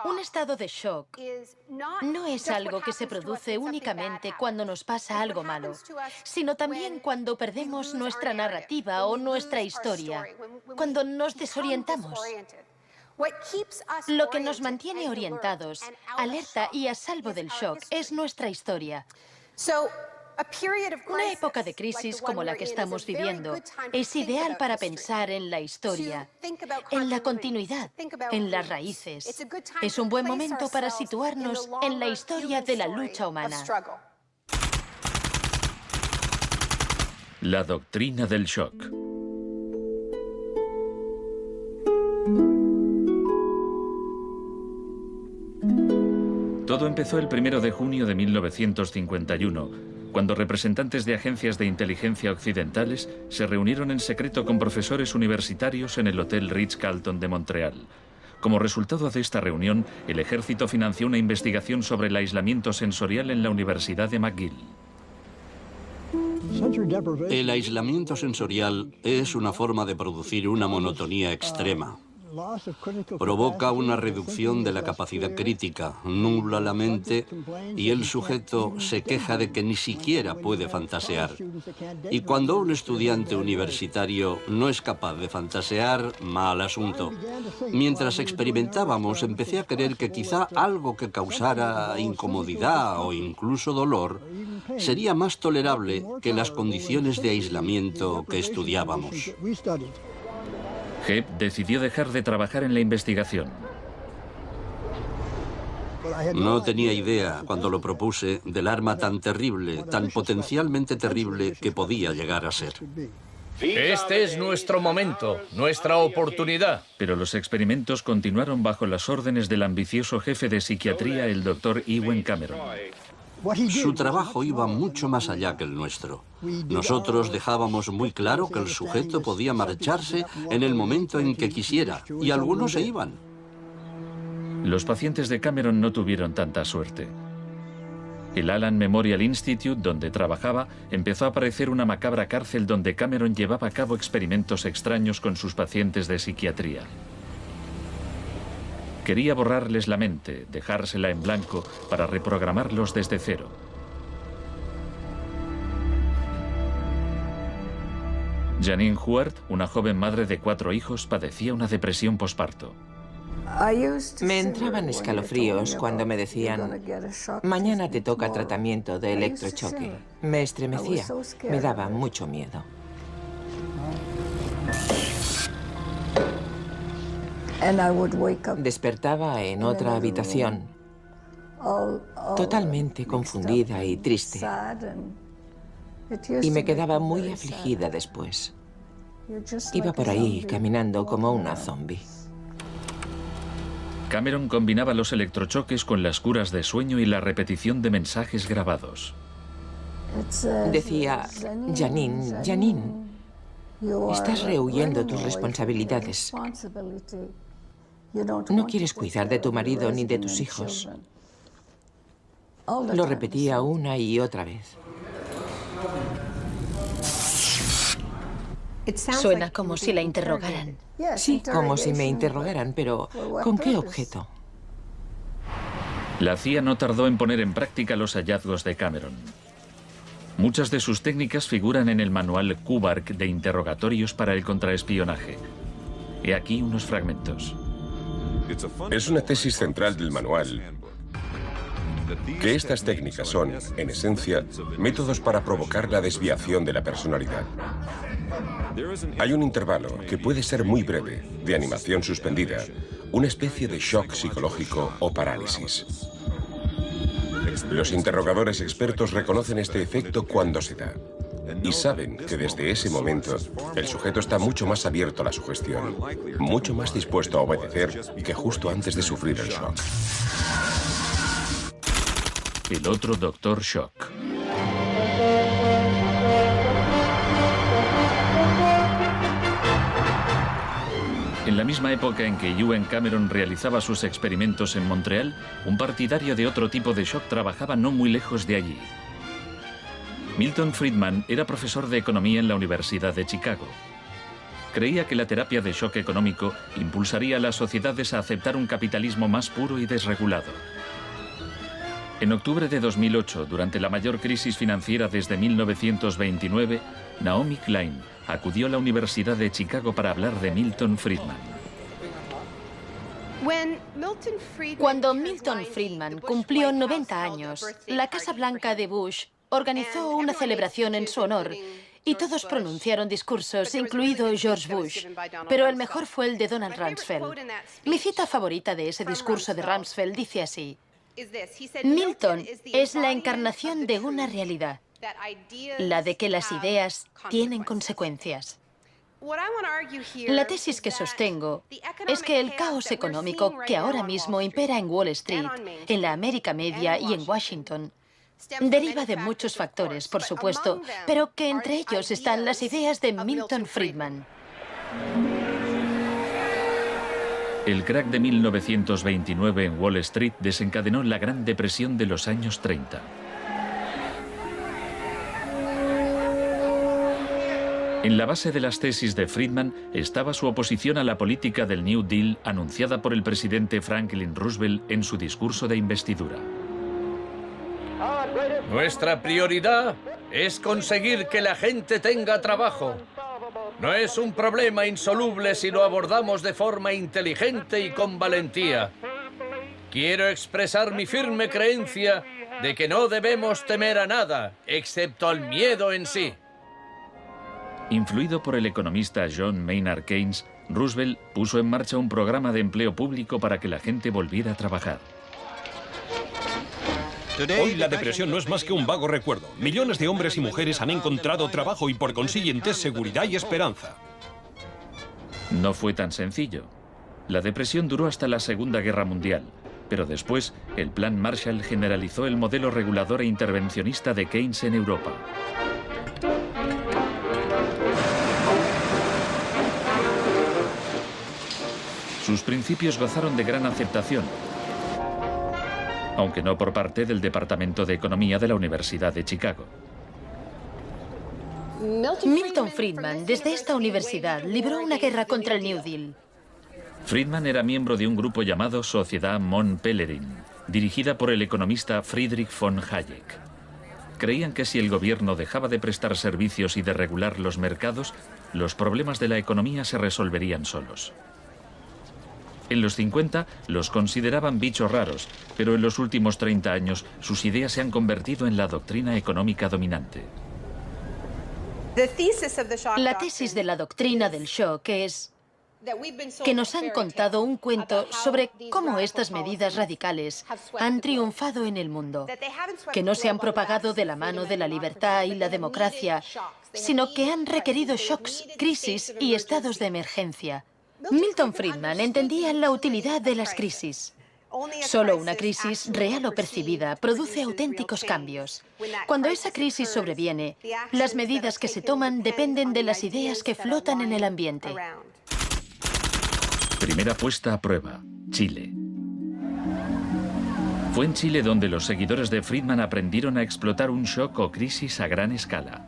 Un estado de shock no es algo que se produce únicamente cuando nos pasa algo malo, sino también cuando perdemos nuestra narrativa o nuestra historia, cuando nos desorientamos. Lo que nos mantiene orientados, alerta y a salvo del shock es nuestra historia. Una época de crisis como la que estamos viviendo es ideal para pensar en la historia, en la continuidad, en las raíces. Es un buen momento para situarnos en la historia de la lucha humana. La doctrina del shock. Todo empezó el 1 de junio de 1951, cuando representantes de agencias de inteligencia occidentales se reunieron en secreto con profesores universitarios en el Hotel Ritz-Carlton de Montreal. Como resultado de esta reunión, el ejército financió una investigación sobre el aislamiento sensorial en la Universidad de McGill. El aislamiento sensorial es una forma de producir una monotonía extrema. Provoca una reducción de la capacidad crítica, nubla la mente y el sujeto se queja de que ni siquiera puede fantasear. Y cuando un estudiante universitario no es capaz de fantasear, mal asunto. Mientras experimentábamos, empecé a creer que quizá algo que causara incomodidad o incluso dolor sería más tolerable que las condiciones de aislamiento que estudiábamos. Hebb decidió dejar de trabajar en la investigación. No tenía idea, cuando lo propuse, del arma tan terrible, tan potencialmente terrible que podía llegar a ser. Este es nuestro momento, nuestra oportunidad. Pero los experimentos continuaron bajo las órdenes del ambicioso jefe de psiquiatría, el Dr. Ewen Cameron. Su trabajo iba mucho más allá que el nuestro. Nosotros dejábamos muy claro que el sujeto podía marcharse en el momento en que quisiera, y algunos se iban. Los pacientes de Cameron no tuvieron tanta suerte. El Allen Memorial Institute, donde trabajaba, empezó a parecer una macabra cárcel donde Cameron llevaba a cabo experimentos extraños con sus pacientes de psiquiatría. Quería borrarles la mente, dejársela en blanco, para reprogramarlos desde cero. Janine Huart, una joven madre de 4 hijos, padecía una depresión posparto. Me entraban escalofríos cuando me decían: mañana te toca tratamiento de electrochoque. Me estremecía, me daba mucho miedo. Despertaba en otra habitación, totalmente confundida y triste. Y me quedaba muy afligida después. Iba por ahí caminando como una zombie. Cameron combinaba los electrochoques con las curas de sueño y la repetición de mensajes grabados. Decía: Janine, Janine, estás rehuyendo tus responsabilidades. No quieres cuidar de tu marido ni de tus hijos. Lo repetía una y otra vez. Suena como si la interrogaran. Sí, como si me interrogaran, pero ¿con qué objeto? La CIA no tardó en poner en práctica los hallazgos de Cameron. Muchas de sus técnicas figuran en el manual Kubark de interrogatorios para el contraespionaje. He aquí unos fragmentos. Es una tesis central del manual que estas técnicas son, en esencia, métodos para provocar la desviación de la personalidad. Hay un intervalo, que puede ser muy breve, de animación suspendida, una especie de shock psicológico o parálisis. Los interrogadores expertos reconocen este efecto cuando se da y saben que desde ese momento el sujeto está mucho más abierto a la sugestión, mucho más dispuesto a obedecer que justo antes de sufrir el shock. El otro Dr. Shock. En la misma época en que Ewen Cameron realizaba sus experimentos en Montreal, un partidario de otro tipo de shock trabajaba no muy lejos de allí. Milton Friedman era profesor de economía en la Universidad de Chicago. Creía que la terapia de shock económico impulsaría a las sociedades a aceptar un capitalismo más puro y desregulado. En octubre de 2008, durante la mayor crisis financiera desde 1929, Naomi Klein acudió a la Universidad de Chicago para hablar de Milton Friedman. Cuando Milton Friedman cumplió 90 años, la Casa Blanca de Bush organizó una celebración en su honor y todos pronunciaron discursos, incluido George Bush, pero el mejor fue el de Donald Rumsfeld. Mi cita favorita de ese discurso de Rumsfeld dice así: Milton es la encarnación de una realidad, la de que las ideas tienen consecuencias. La tesis que sostengo es que el caos económico que ahora mismo impera en Wall Street, en la América Media y en Washington, deriva de muchos factores, por supuesto, pero que entre ellos están las ideas de Milton Friedman. El crack de 1929 en Wall Street desencadenó la Gran Depresión de los años 30. En la base de las tesis de Friedman estaba su oposición a la política del New Deal anunciada por el presidente Franklin Roosevelt en su discurso de investidura. Nuestra prioridad es conseguir que la gente tenga trabajo. No es un problema insoluble si lo abordamos de forma inteligente y con valentía. Quiero expresar mi firme creencia de que no debemos temer a nada, excepto al miedo en sí. Influido por el economista John Maynard Keynes, Roosevelt puso en marcha un programa de empleo público para que la gente volviera a trabajar. Hoy la depresión no es más que un vago recuerdo. Millones de hombres y mujeres han encontrado trabajo y por consiguiente seguridad y esperanza. No fue tan sencillo. La depresión duró hasta la Segunda Guerra Mundial, pero después el Plan Marshall generalizó el modelo regulador e intervencionista de Keynes en Europa. Sus principios gozaron de gran aceptación, aunque no por parte del Departamento de Economía de la Universidad de Chicago. Milton Friedman, desde esta universidad, libró una guerra contra el New Deal. Friedman era miembro de un grupo llamado Sociedad Mont Pelerin, dirigida por el economista Friedrich von Hayek. Creían que si el gobierno dejaba de prestar servicios y de regular los mercados, los problemas de la economía se resolverían solos. En los 50 los consideraban bichos raros, pero en los últimos 30 años sus ideas se han convertido en la doctrina económica dominante. La tesis de la doctrina del shock es que nos han contado un cuento sobre cómo estas medidas radicales han triunfado en el mundo, que no se han propagado de la mano de la libertad y la democracia, sino que han requerido shocks, crisis y estados de emergencia. Milton Friedman entendía la utilidad de las crisis. Solo una crisis, real o percibida, produce auténticos cambios. Cuando esa crisis sobreviene, las medidas que se toman dependen de las ideas que flotan en el ambiente. Primera puesta a prueba, Chile. Fue en Chile donde los seguidores de Friedman aprendieron a explotar un shock o crisis a gran escala.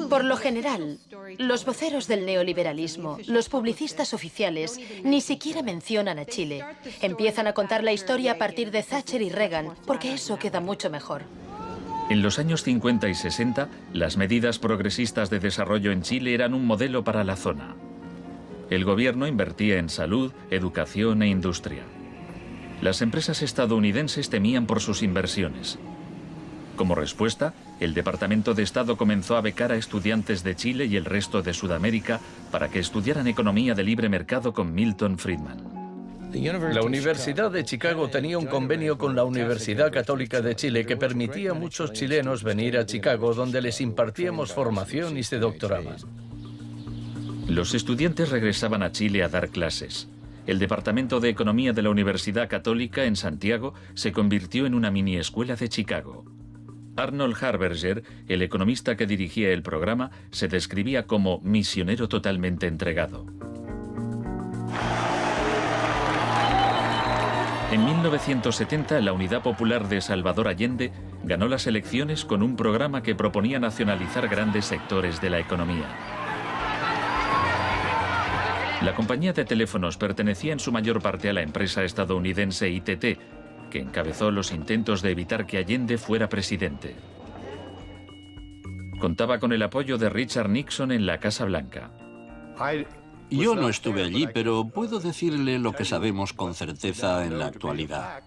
Por lo general, los voceros del neoliberalismo, los publicistas oficiales, ni siquiera mencionan a Chile. Empiezan a contar la historia a partir de Thatcher y Reagan, porque eso queda mucho mejor. En los años 50 y 60, las medidas progresistas de desarrollo en Chile eran un modelo para la zona. El gobierno invertía en salud, educación e industria. Las empresas estadounidenses temían por sus inversiones. Como respuesta, el Departamento de Estado comenzó a becar a estudiantes de Chile y el resto de Sudamérica para que estudiaran economía de libre mercado con Milton Friedman. La Universidad de Chicago tenía un convenio con la Universidad Católica de Chile que permitía a muchos chilenos venir a Chicago, donde les impartíamos formación y se doctoraban. Los estudiantes regresaban a Chile a dar clases. El Departamento de Economía de la Universidad Católica en Santiago se convirtió en una mini escuela de Chicago. Arnold Harberger, el economista que dirigía el programa, se describía como misionero totalmente entregado. En 1970, la Unidad Popular de Salvador Allende ganó las elecciones con un programa que proponía nacionalizar grandes sectores de la economía. La compañía de teléfonos pertenecía en su mayor parte a la empresa estadounidense ITT, que encabezó los intentos de evitar que Allende fuera presidente. Contaba con el apoyo de Richard Nixon en la Casa Blanca. Yo no estuve allí, pero puedo decirle lo que sabemos con certeza en la actualidad.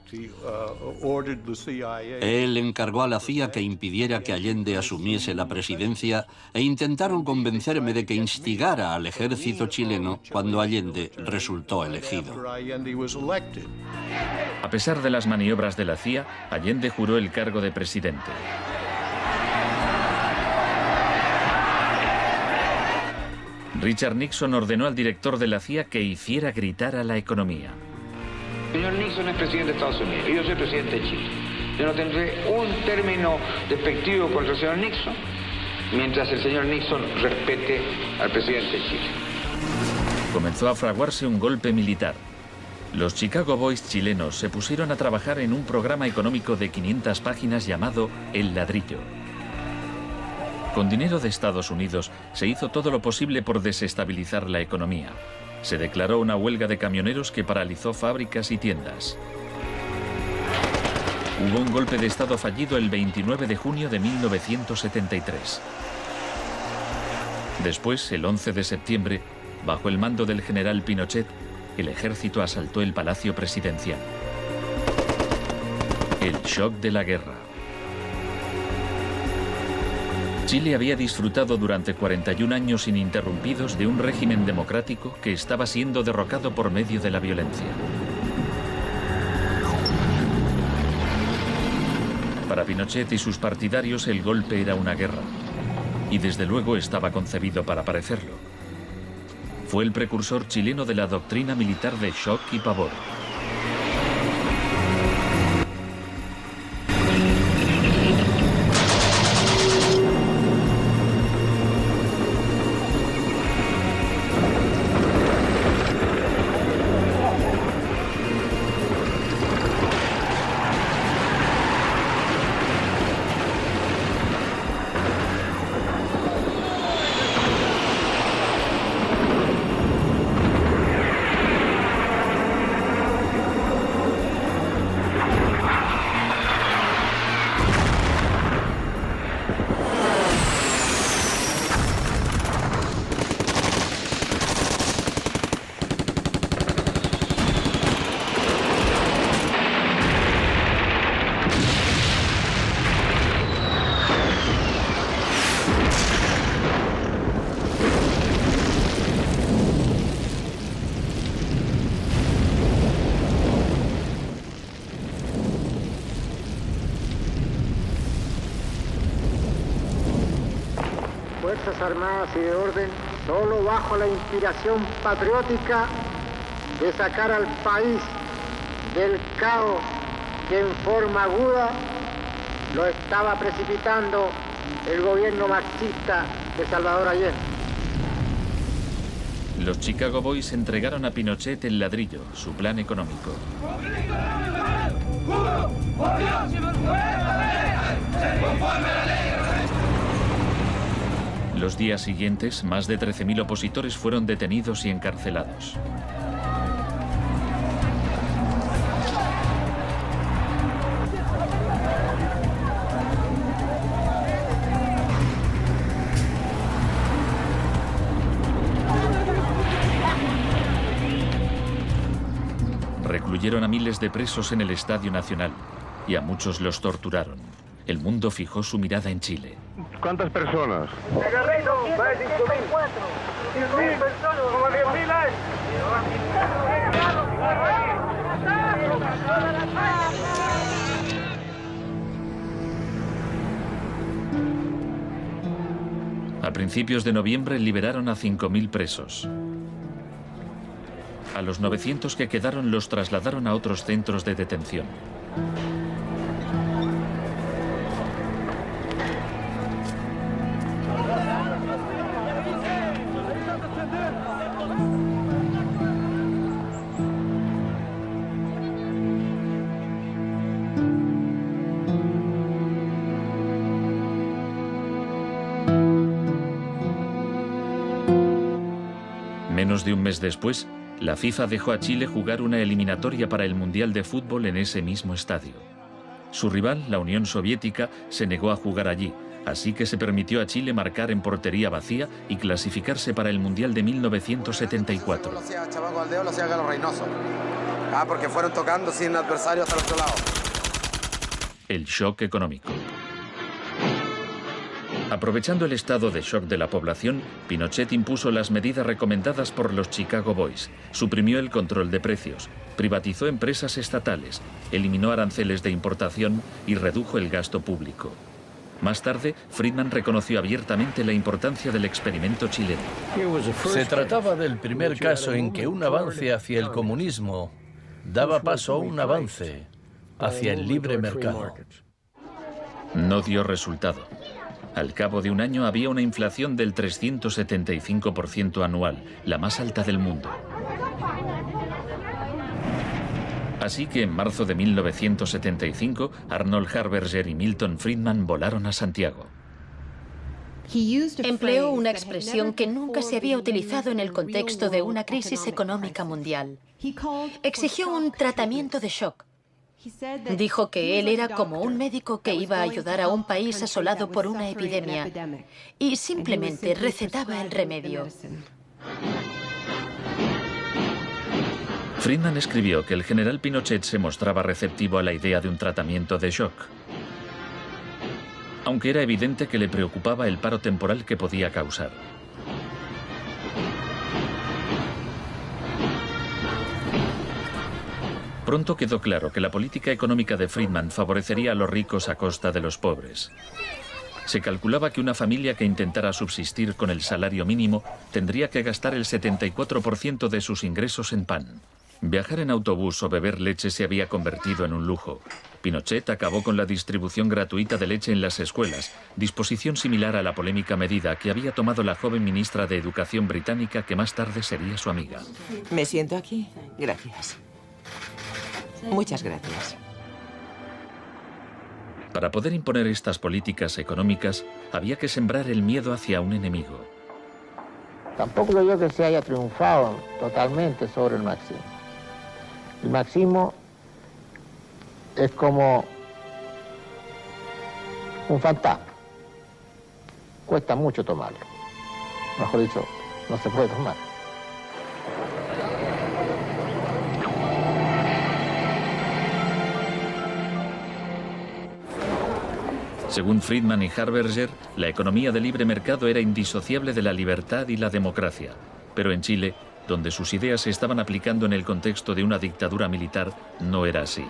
Él encargó a la CIA que impidiera que Allende asumiese la presidencia e intentaron convencerme de que instigara al ejército chileno cuando Allende resultó elegido. A pesar de las maniobras de la CIA, Allende juró el cargo de presidente. Richard Nixon ordenó al director de la CIA que hiciera gritar a la economía. El señor Nixon es presidente de Estados Unidos y yo soy presidente de Chile. Yo no tendré un término despectivo contra el señor Nixon mientras el señor Nixon respete al presidente de Chile. Comenzó a fraguarse un golpe militar. Los Chicago Boys chilenos se pusieron a trabajar en un programa económico de 500 páginas llamado El Ladrillo. Con dinero de Estados Unidos se hizo todo lo posible por desestabilizar la economía. Se declaró una huelga de camioneros que paralizó fábricas y tiendas. Hubo un golpe de Estado fallido el 29 de junio de 1973. Después, el 11 de septiembre, bajo el mando del general Pinochet, el ejército asaltó el Palacio Presidencial. El shock de la guerra. Chile había disfrutado durante 41 años ininterrumpidos de un régimen democrático que estaba siendo derrocado por medio de la violencia. Para Pinochet y sus partidarios el golpe era una guerra, y desde luego estaba concebido para parecerlo. Fue el precursor chileno de la doctrina militar de shock y pavor. Fuerzas Armadas y de Orden, solo bajo la inspiración patriótica de sacar al país del caos que en forma aguda lo estaba precipitando el gobierno marxista de Salvador Allende. Los Chicago Boys entregaron a Pinochet el ladrillo, su plan económico. Los días siguientes, más de 13.000 opositores fueron detenidos y encarcelados. Recluyeron a miles de presos en el Estadio Nacional y a muchos los torturaron. El mundo fijó su mirada en Chile. ¿Cuántas personas? A principios de noviembre liberaron a 5.000 presos. A los 900 que quedaron los trasladaron a otros centros de detención. Menos de un mes después, la FIFA dejó a Chile jugar una eliminatoria para el Mundial de Fútbol en ese mismo estadio. Su rival, la Unión Soviética, se negó a jugar allí, así que se permitió a Chile marcar en portería vacía y clasificarse para el Mundial de 1974. Porque fueron tocando sin adversario hasta el otro lado. El shock económico. Aprovechando el estado de shock de la población, Pinochet impuso las medidas recomendadas por los Chicago Boys, suprimió el control de precios, privatizó empresas estatales, eliminó aranceles de importación y redujo el gasto público. Más tarde, Friedman reconoció abiertamente la importancia del experimento chileno. Se trataba del primer caso en que un avance hacia el comunismo daba paso a un avance hacia el libre mercado. No dio resultado. Al cabo de un año había una inflación del 375% anual, la más alta del mundo. Así que en marzo de 1975, Arnold Harberger y Milton Friedman volaron a Santiago. Empleó una expresión que nunca se había utilizado en el contexto de una crisis económica mundial. Exigió un tratamiento de shock. Dijo que él era como un médico que iba a ayudar a un país asolado por una epidemia y simplemente recetaba el remedio. Friedman escribió que el general Pinochet se mostraba receptivo a la idea de un tratamiento de shock, aunque era evidente que le preocupaba el paro temporal que podía causar. Pronto quedó claro que la política económica de Friedman favorecería a los ricos a costa de los pobres. Se calculaba que una familia que intentara subsistir con el salario mínimo tendría que gastar el 74% de sus ingresos en pan. Viajar en autobús o beber leche se había convertido en un lujo. Pinochet acabó con la distribución gratuita de leche en las escuelas, disposición similar a la polémica medida que había tomado la joven ministra de Educación británica que más tarde sería su amiga. ¿Me siento aquí? Gracias. Muchas gracias. Para poder imponer estas políticas económicas, había que sembrar el miedo hacia un enemigo. Tampoco creo yo que se haya triunfado totalmente sobre el marxismo. El marxismo es como un fantasma. Cuesta mucho tomarlo. Mejor dicho, no se puede tomar. Según Friedman y Harberger, la economía de libre mercado era indisociable de la libertad y la democracia. Pero en Chile, donde sus ideas se estaban aplicando en el contexto de una dictadura militar, no era así.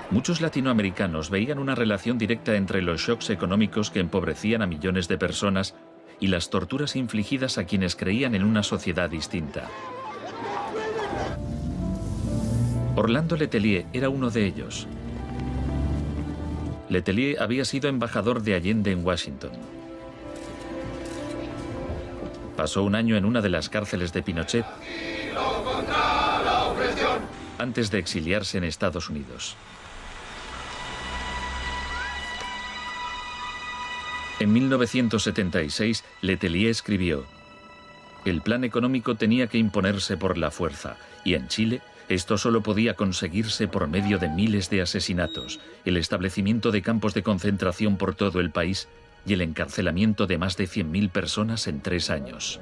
Muchos latinoamericanos veían una relación directa entre los shocks económicos que empobrecían a millones de personas y las torturas infligidas a quienes creían en una sociedad distinta. Orlando Letelier era uno de ellos. Letelier había sido embajador de Allende en Washington. Pasó un año en una de las cárceles de Pinochet antes de exiliarse en Estados Unidos. En 1976, Letelier escribió: el plan económico tenía que imponerse por la fuerza, y en Chile esto solo podía conseguirse por medio de miles de asesinatos, el establecimiento de campos de concentración por todo el país y el encarcelamiento de más de 100.000 personas en 3 años.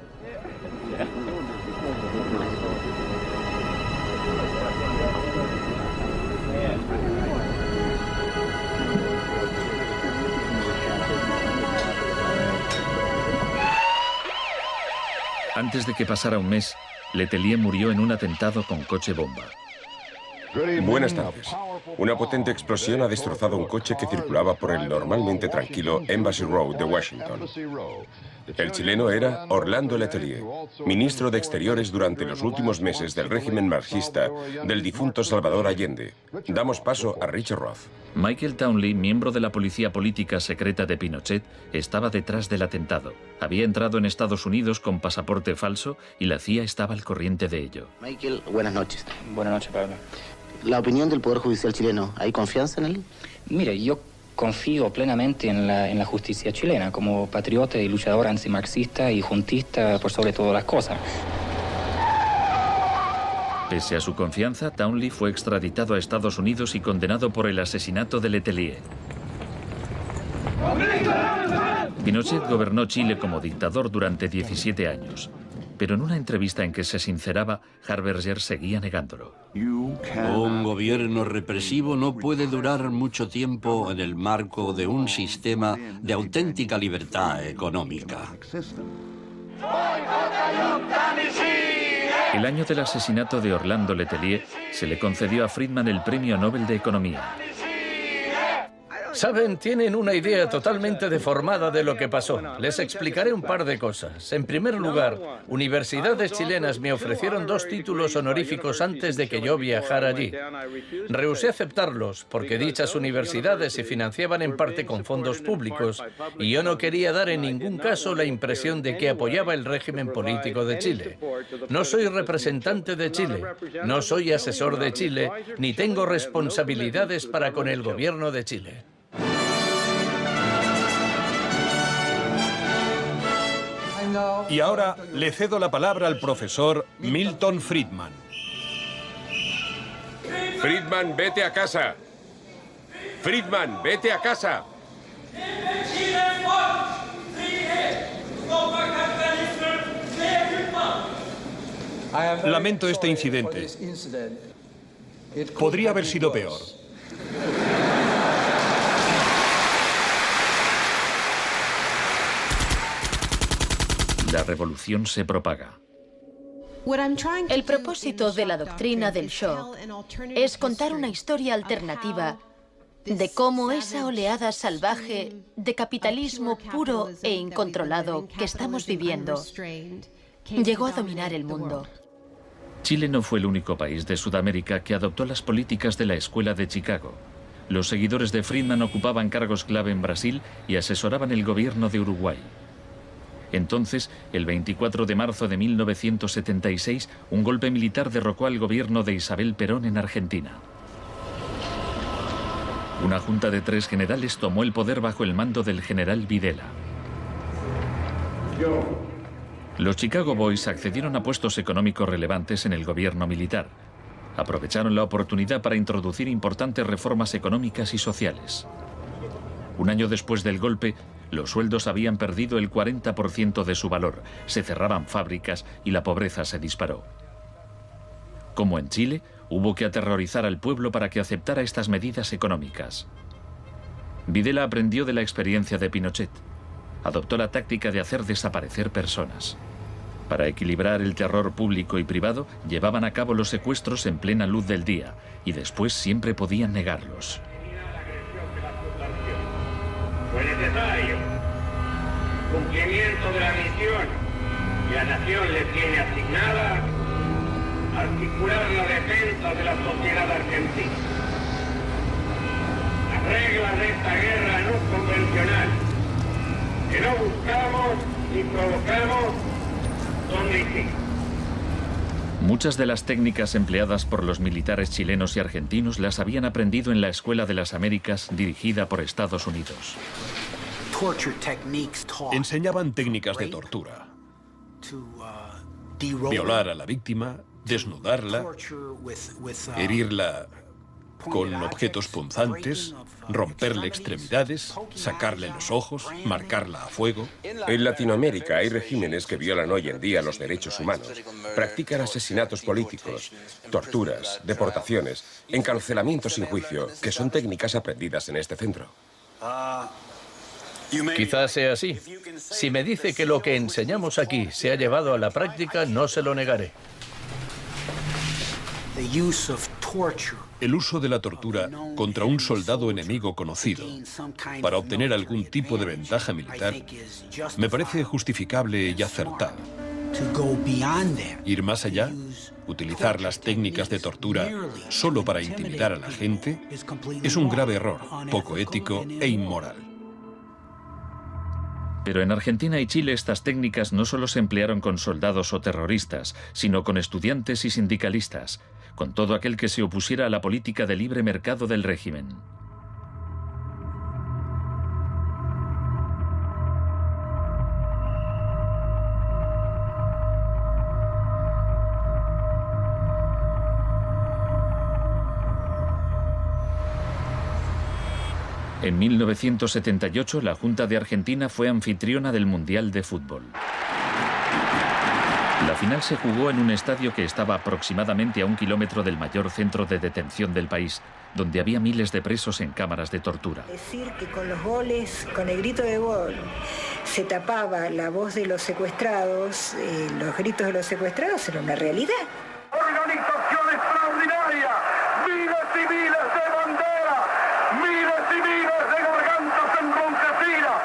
Antes de que pasara un mes, Letelier murió en un atentado con coche bomba. Buenas tardes. Una potente explosión ha destrozado un coche que circulaba por el normalmente tranquilo Embassy Road de Washington. El chileno era Orlando Letelier, ministro de Exteriores durante los últimos meses del régimen marxista del difunto Salvador Allende. Damos paso a Richard Roth. Michael Townley, miembro de la policía política secreta de Pinochet, estaba detrás del atentado. Había entrado en Estados Unidos con pasaporte falso y la CIA estaba al corriente de ello. Michael, buenas noches. Buenas noches, Pablo. La opinión del Poder Judicial chileno, ¿hay confianza en él? Mire, yo confío plenamente en la justicia chilena, como patriota y luchador antimarxista y juntista por sobre todas las cosas. Pese a su confianza, Townley fue extraditado a Estados Unidos y condenado por el asesinato de Letelier. Pinochet gobernó Chile como dictador durante 17 años, pero en una entrevista en que se sinceraba, Harberger seguía negándolo. Un gobierno represivo no puede durar mucho tiempo en el marco de un sistema de auténtica libertad económica. El año del asesinato de Orlando Letelier se le concedió a Friedman el Premio Nobel de Economía. Saben, tienen una idea totalmente deformada de lo que pasó. Les explicaré un par de cosas. En primer lugar, universidades chilenas me ofrecieron 2 títulos honoríficos antes de que yo viajara allí. Rehusé aceptarlos porque dichas universidades se financiaban en parte con fondos públicos y yo no quería dar en ningún caso la impresión de que apoyaba el régimen político de Chile. No soy representante de Chile, no soy asesor de Chile, ni tengo responsabilidades para con el gobierno de Chile. Y ahora le cedo la palabra al profesor Milton Friedman. Friedman, vete a casa. Friedman, vete a casa. Lamento este incidente. Podría haber sido peor. La revolución se propaga. El propósito de la doctrina del shock es contar una historia alternativa de cómo esa oleada salvaje de capitalismo puro e incontrolado que estamos viviendo llegó a dominar el mundo. Chile no fue el único país de Sudamérica que adoptó las políticas de la Escuela de Chicago. Los seguidores de Friedman ocupaban cargos clave en Brasil y asesoraban el gobierno de Uruguay. Entonces, el 24 de marzo de 1976, un golpe militar derrocó al gobierno de Isabel Perón en Argentina. Una junta de 3 generales tomó el poder bajo el mando del general Videla. Los Chicago Boys accedieron a puestos económicos relevantes en el gobierno militar. Aprovecharon la oportunidad para introducir importantes reformas económicas y sociales. Un año después del golpe, los sueldos habían perdido el 40% de su valor, se cerraban fábricas y la pobreza se disparó. Como en Chile, hubo que aterrorizar al pueblo para que aceptara estas medidas económicas. Videla aprendió de la experiencia de Pinochet. Adoptó la táctica de hacer desaparecer personas. Para equilibrar el terror público y privado, llevaban a cabo los secuestros en plena luz del día y después siempre podían negarlos. Fue necesario cumplimiento de la misión que la nación le tiene asignada, articular la defensa de la sociedad argentina. Las reglas de esta guerra no convencional, que no buscamos ni provocamos, son distintas. Muchas de las técnicas empleadas por los militares chilenos y argentinos las habían aprendido en la Escuela de las Américas dirigida por Estados Unidos. Enseñaban técnicas de tortura. Violar a la víctima, desnudarla, herirla con objetos punzantes, romperle extremidades, sacarle los ojos, marcarla a fuego. En Latinoamérica hay regímenes que violan hoy en día los derechos humanos. Practican asesinatos políticos, torturas, deportaciones, encarcelamientos sin juicio, que son técnicas aprendidas en este centro. Quizás sea así. Si me dice que lo que enseñamos aquí se ha llevado a la práctica, no se lo negaré. El uso de la tortura contra un soldado enemigo conocido para obtener algún tipo de ventaja militar me parece justificable y acertado. Ir más allá, utilizar las técnicas de tortura solo para intimidar a la gente, es un grave error, poco ético e inmoral. Pero en Argentina y Chile estas técnicas no solo se emplearon con soldados o terroristas, sino con estudiantes y sindicalistas, con todo aquel que se opusiera a la política de libre mercado del régimen. En 1978, la Junta de Argentina fue anfitriona del Mundial de Fútbol. La final se jugó en un estadio que estaba aproximadamente a 1 kilómetro del mayor centro de detención del país, donde había miles de presos en cámaras de tortura. Decir que con los goles, con el grito de gol, se tapaba la voz de los secuestrados, los gritos de los secuestrados era una realidad. Organización extraordinaria, miles y miles de banderas, miles y miles de gargantas enronquecidas,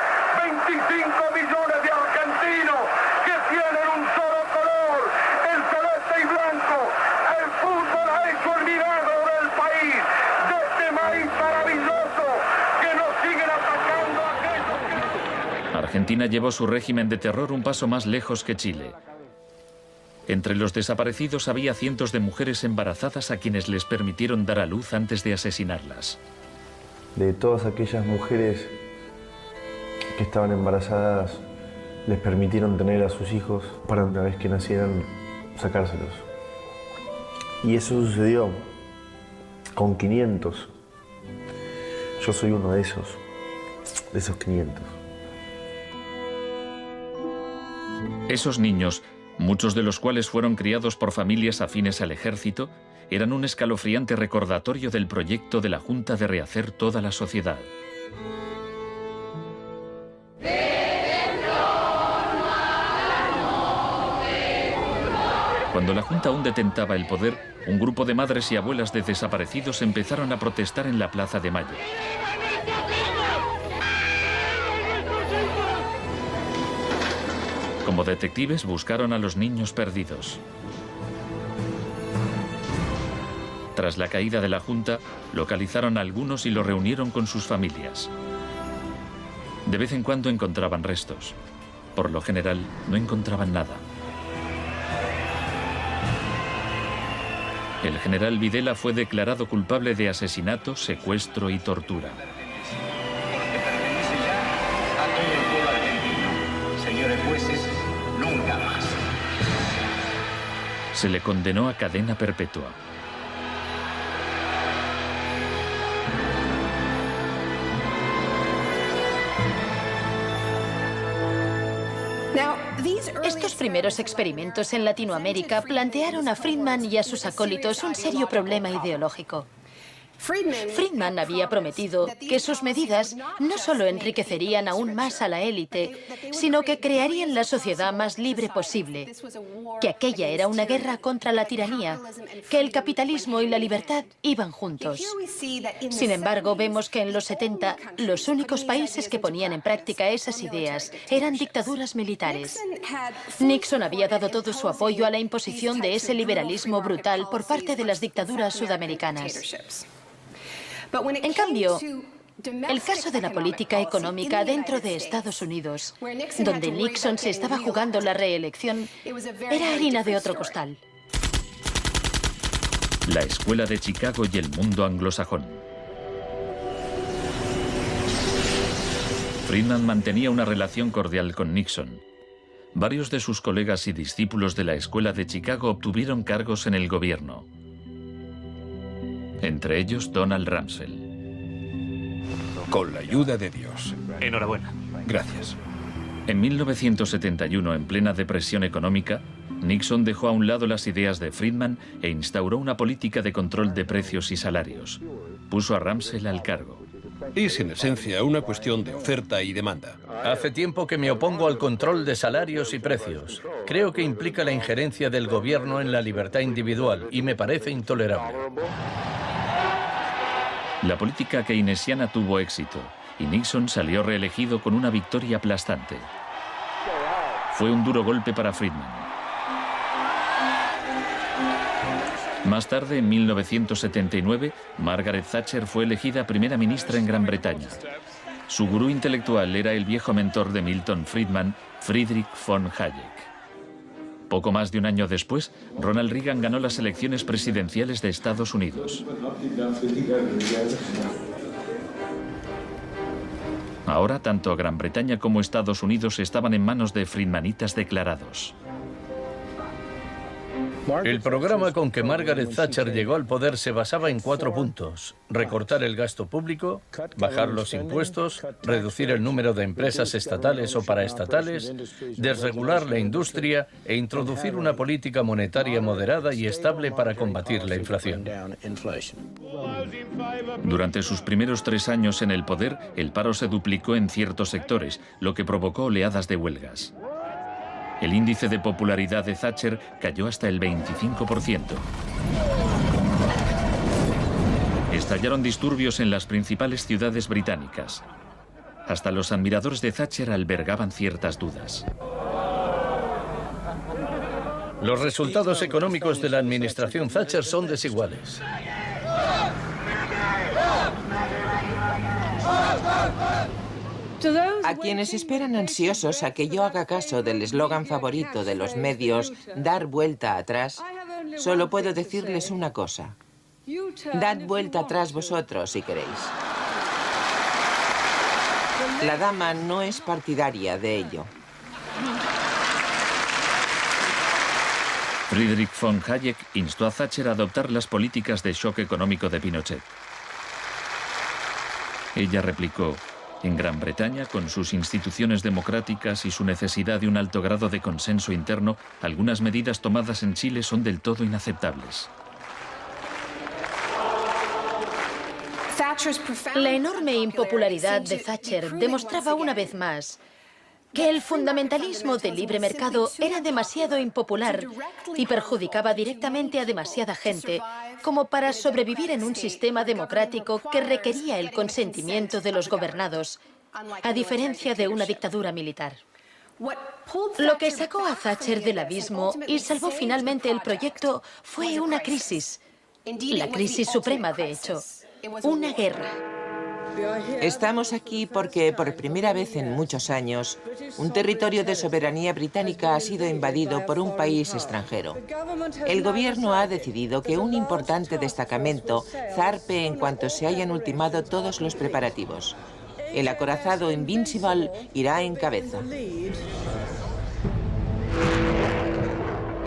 25 millones de argentinos que tienen un solo color, el celeste y blanco. El fútbol ha hecho el milagro del país, de este maíz maravilloso que nos siguen atacando a aquellos que... Argentina llevó su régimen de terror un paso más lejos que Chile. Entre los desaparecidos había cientos de mujeres embarazadas a quienes les permitieron dar a luz antes de asesinarlas. De todas aquellas mujeres que estaban embarazadas, les permitieron tener a sus hijos para una vez que nacieran, sacárselos. Y eso sucedió con 500. Yo soy uno de esos 500. Esos niños, muchos de los cuales fueron criados por familias afines al ejército, eran un escalofriante recordatorio del proyecto de la Junta de rehacer toda la sociedad. Cuando la Junta aún detentaba el poder, un grupo de madres y abuelas de desaparecidos empezaron a protestar en la Plaza de Mayo. Como detectives buscaron a los niños perdidos. Tras la caída de la Junta, localizaron a algunos y los reunieron con sus familias. De vez en cuando encontraban restos. Por lo general, no encontraban nada. El general Videla fue declarado culpable de asesinato, secuestro y tortura. Señores jueces, nunca más. Se le condenó a cadena perpetua. Estos primeros experimentos en Latinoamérica plantearon a Friedman y a sus acólitos un serio problema ideológico. Friedman había prometido que sus medidas no solo enriquecerían aún más a la élite, sino que crearían la sociedad más libre posible, que aquella era una guerra contra la tiranía, que el capitalismo y la libertad iban juntos. Sin embargo, vemos que en los 70 los únicos países que ponían en práctica esas ideas eran dictaduras militares. Nixon había dado todo su apoyo a la imposición de ese liberalismo brutal por parte de las dictaduras sudamericanas. En cambio, el caso de la política económica dentro de Estados Unidos, donde Nixon se estaba jugando la reelección, era harina de otro costal. La Escuela de Chicago y el mundo anglosajón. Friedman mantenía una relación cordial con Nixon. Varios de sus colegas y discípulos de la Escuela de Chicago obtuvieron cargos en el gobierno. Entre ellos Donald Rumsfeld. Con la ayuda de Dios. Enhorabuena. Gracias. En 1971, en plena depresión económica, Nixon dejó a un lado las ideas de Friedman e instauró una política de control de precios y salarios. Puso a Rumsfeld al cargo. Es en esencia una cuestión de oferta y demanda. Hace tiempo que me opongo al control de salarios y precios. Creo que implica la injerencia del gobierno en la libertad individual y me parece intolerable. La política keynesiana tuvo éxito y Nixon salió reelegido con una victoria aplastante. Fue un duro golpe para Friedman. Más tarde, en 1979, Margaret Thatcher fue elegida primera ministra en Gran Bretaña. Su gurú intelectual era el viejo mentor de Milton Friedman, Friedrich von Hayek. Poco más de un año después, Ronald Reagan ganó las elecciones presidenciales de Estados Unidos. Ahora, tanto Gran Bretaña como Estados Unidos estaban en manos de friedmanitas declarados. El programa con que Margaret Thatcher llegó al poder se basaba en 4 puntos: recortar el gasto público, bajar los impuestos, reducir el número de empresas estatales o paraestatales, desregular la industria e introducir una política monetaria moderada y estable para combatir la inflación. Durante sus primeros 3 años en el poder, el paro se duplicó en ciertos sectores, lo que provocó oleadas de huelgas. El índice de popularidad de Thatcher cayó hasta el 25%. Estallaron disturbios en las principales ciudades británicas. Hasta los admiradores de Thatcher albergaban ciertas dudas. Los resultados económicos de la administración Thatcher son desiguales. A quienes esperan ansiosos a que yo haga caso del eslogan favorito de los medios, dar vuelta atrás, solo puedo decirles una cosa: dad vuelta atrás vosotros si queréis. La dama no es partidaria de ello. Friedrich von Hayek instó a Thatcher a adoptar las políticas de shock económico de Pinochet. Ella replicó: en Gran Bretaña, con sus instituciones democráticas y su necesidad de un alto grado de consenso interno, algunas medidas tomadas en Chile son del todo inaceptables. La enorme impopularidad de Thatcher demostraba una vez más que el fundamentalismo del libre mercado era demasiado impopular y perjudicaba directamente a demasiada gente como para sobrevivir en un sistema democrático que requería el consentimiento de los gobernados, a diferencia de una dictadura militar. Lo que sacó a Thatcher del abismo y salvó finalmente el proyecto fue una crisis, la crisis suprema, de hecho, una guerra. Estamos aquí porque, por primera vez en muchos años, un territorio de soberanía británica ha sido invadido por un país extranjero. El gobierno ha decidido que un importante destacamento zarpe en cuanto se hayan ultimado todos los preparativos. El acorazado Invincible irá en cabeza.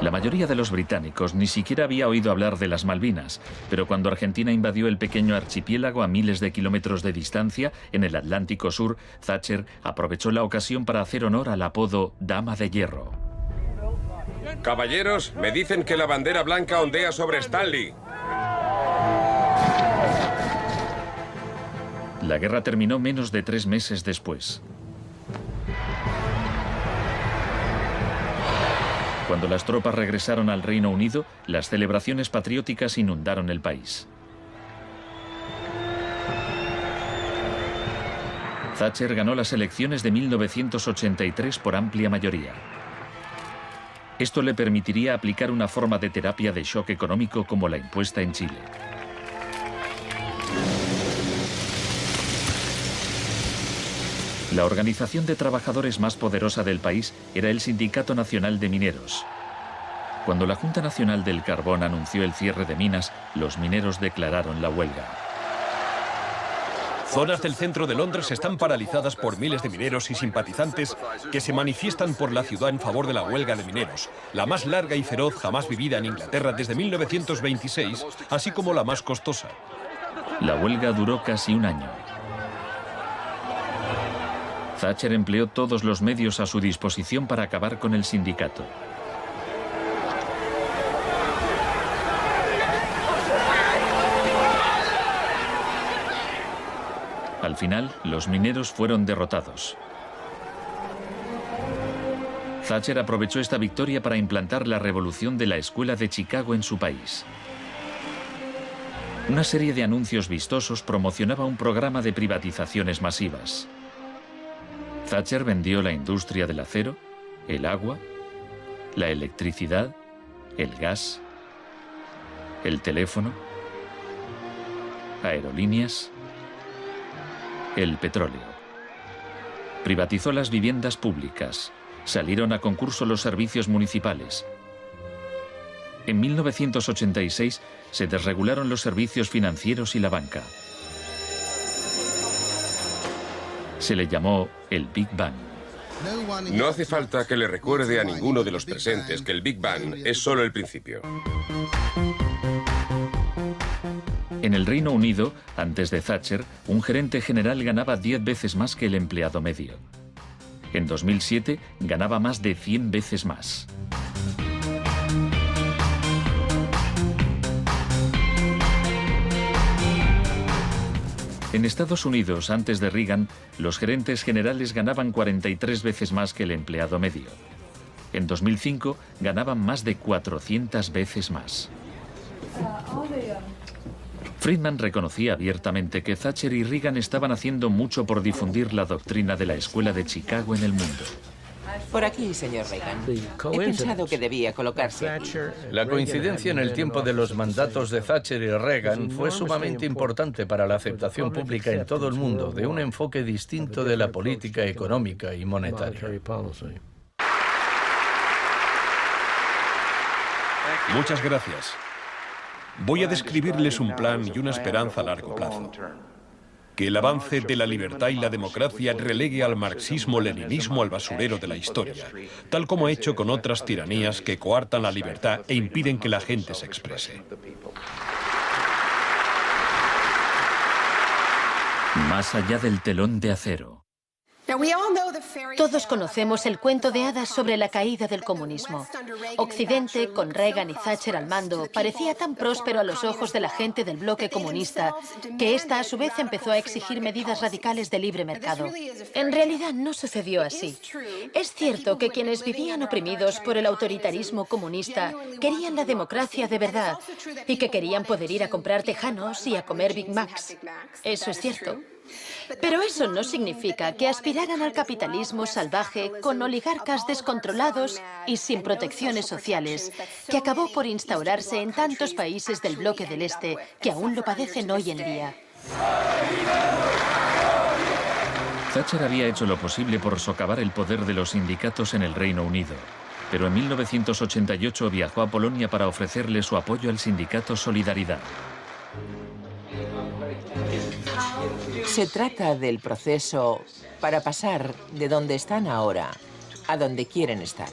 La mayoría de los británicos ni siquiera había oído hablar de las Malvinas, pero cuando Argentina invadió el pequeño archipiélago a miles de kilómetros de distancia, en el Atlántico Sur, Thatcher aprovechó la ocasión para hacer honor al apodo Dama de Hierro. Caballeros, me dicen que la bandera blanca ondea sobre Stanley. La guerra terminó menos de 3 meses después. Cuando las tropas regresaron al Reino Unido, las celebraciones patrióticas inundaron el país. Thatcher ganó las elecciones de 1983 por amplia mayoría. Esto le permitiría aplicar una forma de terapia de shock económico como la impuesta en Chile. La organización de trabajadores más poderosa del país era el Sindicato Nacional de Mineros. Cuando la Junta Nacional del Carbón anunció el cierre de minas, los mineros declararon la huelga. Zonas del centro de Londres están paralizadas por miles de mineros y simpatizantes que se manifiestan por la ciudad en favor de la huelga de mineros, la más larga y feroz jamás vivida en Inglaterra desde 1926, así como la más costosa. La huelga duró casi un año. Thatcher empleó todos los medios a su disposición para acabar con el sindicato. Al final, los mineros fueron derrotados. Thatcher aprovechó esta victoria para implantar la revolución de la Escuela de Chicago en su país. Una serie de anuncios vistosos promocionaba un programa de privatizaciones masivas. Thatcher vendió la industria del acero, el agua, la electricidad, el gas, el teléfono, aerolíneas, el petróleo. Privatizó las viviendas públicas, salieron a concurso los servicios municipales. En 1986 se desregularon los servicios financieros y la banca. Se le llamó el Big Bang. No hace falta que le recuerde a ninguno de los presentes que el Big Bang es solo el principio. En el Reino Unido, antes de Thatcher, un gerente general ganaba 10 veces más que el empleado medio. En 2007 ganaba más de 100 veces más. En Estados Unidos, antes de Reagan, los gerentes generales ganaban 43 veces más que el empleado medio. En 2005 ganaban más de 400 veces más. Friedman reconocía abiertamente que Thatcher y Reagan estaban haciendo mucho por difundir la doctrina de la Escuela de Chicago en el mundo. Por aquí, señor Reagan. He pensado que debía colocarse aquí. La coincidencia en el tiempo de los mandatos de Thatcher y Reagan fue sumamente importante para la aceptación pública en todo el mundo de un enfoque distinto de la política económica y monetaria. Muchas gracias. Voy a describirles un plan y una esperanza a largo plazo. Que el avance de la libertad y la democracia relegue al marxismo-leninismo al basurero de la historia, tal como ha hecho con otras tiranías que coartan la libertad e impiden que la gente se exprese. Más allá del telón de acero. Todos conocemos el cuento de hadas sobre la caída del comunismo. Occidente, con Reagan y Thatcher al mando, parecía tan próspero a los ojos de la gente del bloque comunista que ésta a su vez empezó a exigir medidas radicales de libre mercado. En realidad no sucedió así. Es cierto que quienes vivían oprimidos por el autoritarismo comunista querían la democracia de verdad y que querían poder ir a comprar tejanos y a comer Big Macs. Eso es cierto. Pero eso no significa que aspiraran al capitalismo salvaje con oligarcas descontrolados y sin protecciones sociales, que acabó por instaurarse en tantos países del bloque del Este que aún lo padecen hoy en día. Thatcher había hecho lo posible por socavar el poder de los sindicatos en el Reino Unido, pero en 1988 viajó a Polonia para ofrecerle su apoyo al sindicato Solidaridad. Se trata del proceso para pasar de donde están ahora a donde quieren estar.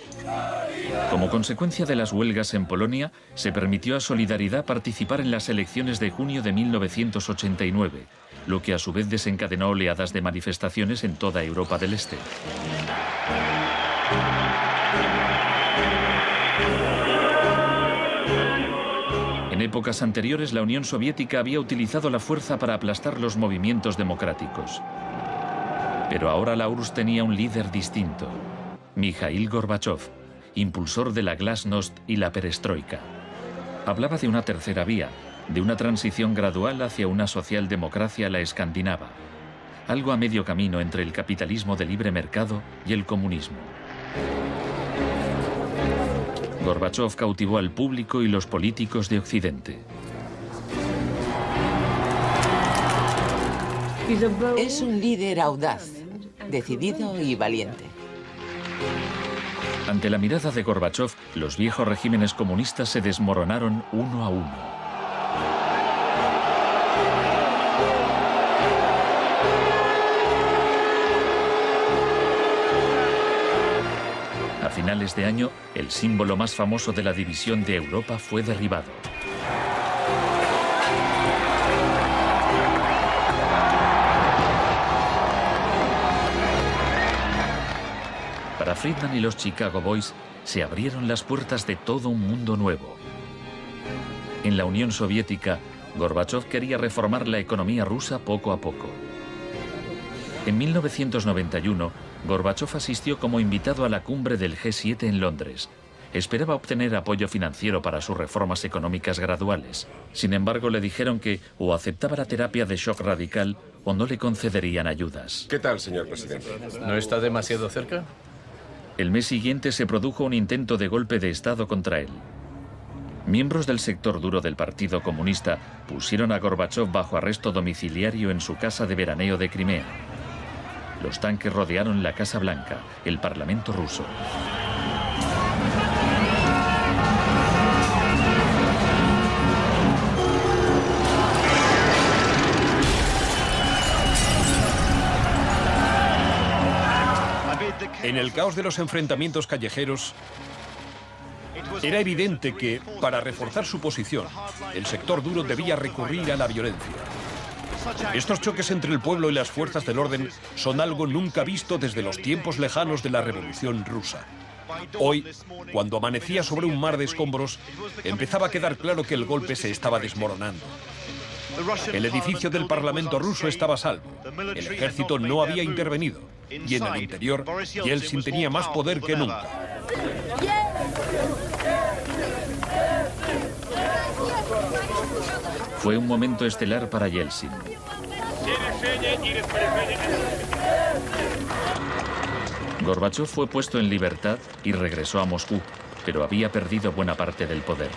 Como consecuencia de las huelgas en Polonia, se permitió a Solidaridad participar en las elecciones de junio de 1989, lo que a su vez desencadenó oleadas de manifestaciones en toda Europa del Este. En épocas anteriores, la Unión Soviética había utilizado la fuerza para aplastar los movimientos democráticos. Pero ahora la URSS tenía un líder distinto, Mikhail Gorbachov, impulsor de la glasnost y la perestroika. Hablaba de una tercera vía, de una transición gradual hacia una socialdemocracia a la escandinava, algo a medio camino entre el capitalismo de libre mercado y el comunismo. Gorbachov cautivó al público y los políticos de Occidente. Es un líder audaz, decidido y valiente. Ante la mirada de Gorbachov, los viejos regímenes comunistas se desmoronaron uno a uno. A finales de año, el símbolo más famoso de la división de Europa fue derribado. Para Friedman y los Chicago Boys, se abrieron las puertas de todo un mundo nuevo. En la Unión Soviética, Gorbachov quería reformar la economía rusa poco a poco. En 1991, Gorbachov asistió como invitado a la cumbre del G7 en Londres. Esperaba obtener apoyo financiero para sus reformas económicas graduales. Sin embargo, le dijeron que o aceptaba la terapia de shock radical o no le concederían ayudas. ¿Qué tal, señor presidente? ¿No está demasiado cerca? El mes siguiente se produjo un intento de golpe de Estado contra él. Miembros del sector duro del Partido Comunista pusieron a Gorbachov bajo arresto domiciliario en su casa de veraneo de Crimea. Los tanques rodearon la Casa Blanca, el Parlamento ruso. En En el caos de los enfrentamientos callejeros, era evidente que, para reforzar su posición, el sector duro debía recurrir a la violencia. Estos choques entre el pueblo y las fuerzas del orden son algo nunca visto desde los tiempos lejanos de la Revolución Rusa. Hoy, cuando amanecía sobre un mar de escombros, empezaba a quedar claro que el golpe se estaba desmoronando. El edificio del Parlamento ruso estaba a salvo. El ejército no había intervenido. Y en el interior, Yeltsin tenía más poder que nunca. Fue un momento estelar para Yeltsin. Gorbachov fue puesto en libertad y regresó a Moscú, pero había perdido buena parte del poder.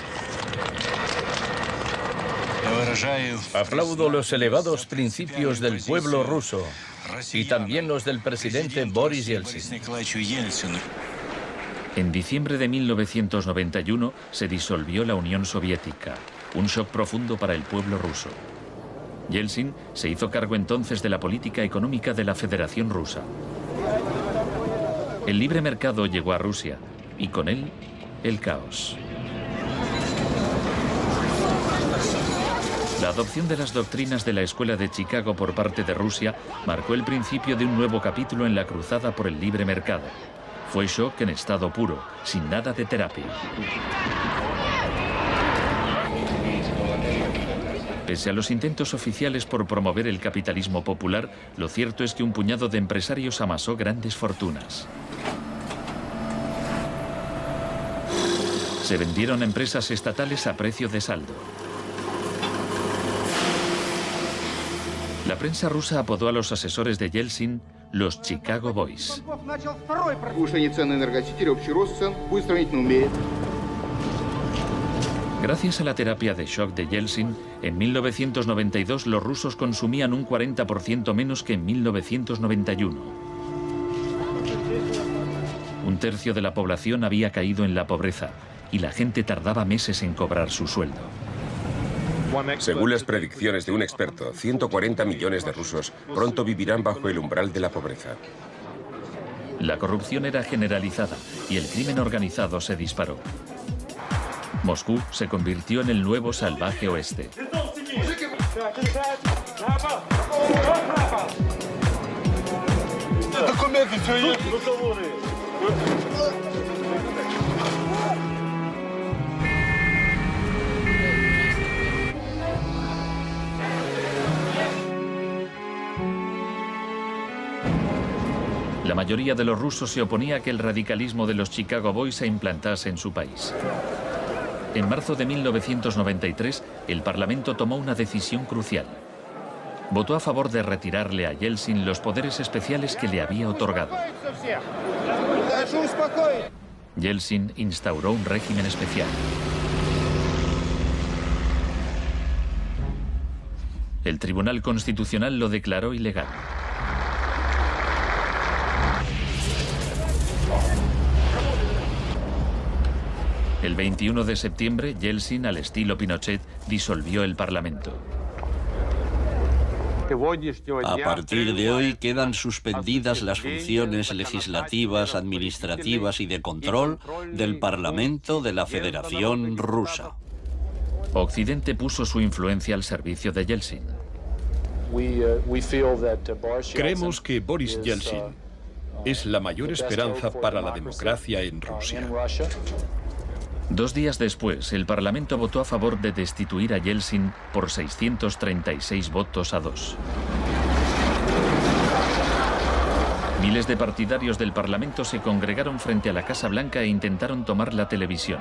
Aplaudo los elevados principios del pueblo ruso y también los del presidente Boris Yeltsin. En diciembre de 1991 se disolvió la Unión Soviética, un shock profundo para el pueblo ruso. Yeltsin se hizo cargo entonces de la política económica de la Federación Rusa. El libre mercado llegó a Rusia y con él el caos. La adopción de las doctrinas de la Escuela de Chicago por parte de Rusia marcó el principio de un nuevo capítulo en la cruzada por el libre mercado. Fue shock en estado puro, sin nada de terapia. Pese a los intentos oficiales por promover el capitalismo popular, lo cierto es que un puñado de empresarios amasó grandes fortunas. Se vendieron empresas estatales a precio de saldo. La prensa rusa apodó a los asesores de Yeltsin los Chicago Boys. Gracias a la terapia de shock de Yeltsin, en 1992 los rusos consumían un 40% menos que en 1991. Un tercio de la población había caído en la pobreza y la gente tardaba meses en cobrar su sueldo. Según las predicciones de un experto, 140 millones de rusos pronto vivirán bajo el umbral de la pobreza. La corrupción era generalizada y el crimen organizado se disparó. Moscú se convirtió en el nuevo salvaje oeste. La mayoría de los rusos se oponía a que el radicalismo de los Chicago Boys se implantase en su país. En marzo de 1993, el Parlamento tomó una decisión crucial. Votó a favor de retirarle a Yeltsin los poderes especiales que le había otorgado. Yeltsin instauró un régimen especial. El Tribunal Constitucional lo declaró ilegal. El 21 de septiembre, Yeltsin, al estilo Pinochet, disolvió el Parlamento. A partir de hoy quedan suspendidas las funciones legislativas, administrativas y de control del Parlamento de la Federación Rusa. Occidente puso su influencia al servicio de Yeltsin. Creemos que Boris Yeltsin es la mayor esperanza para la democracia en Rusia. 2 días después, el Parlamento votó a favor de destituir a Yeltsin por 636 votos a 2. Miles de partidarios del Parlamento se congregaron frente a la Casa Blanca e intentaron tomar la televisión.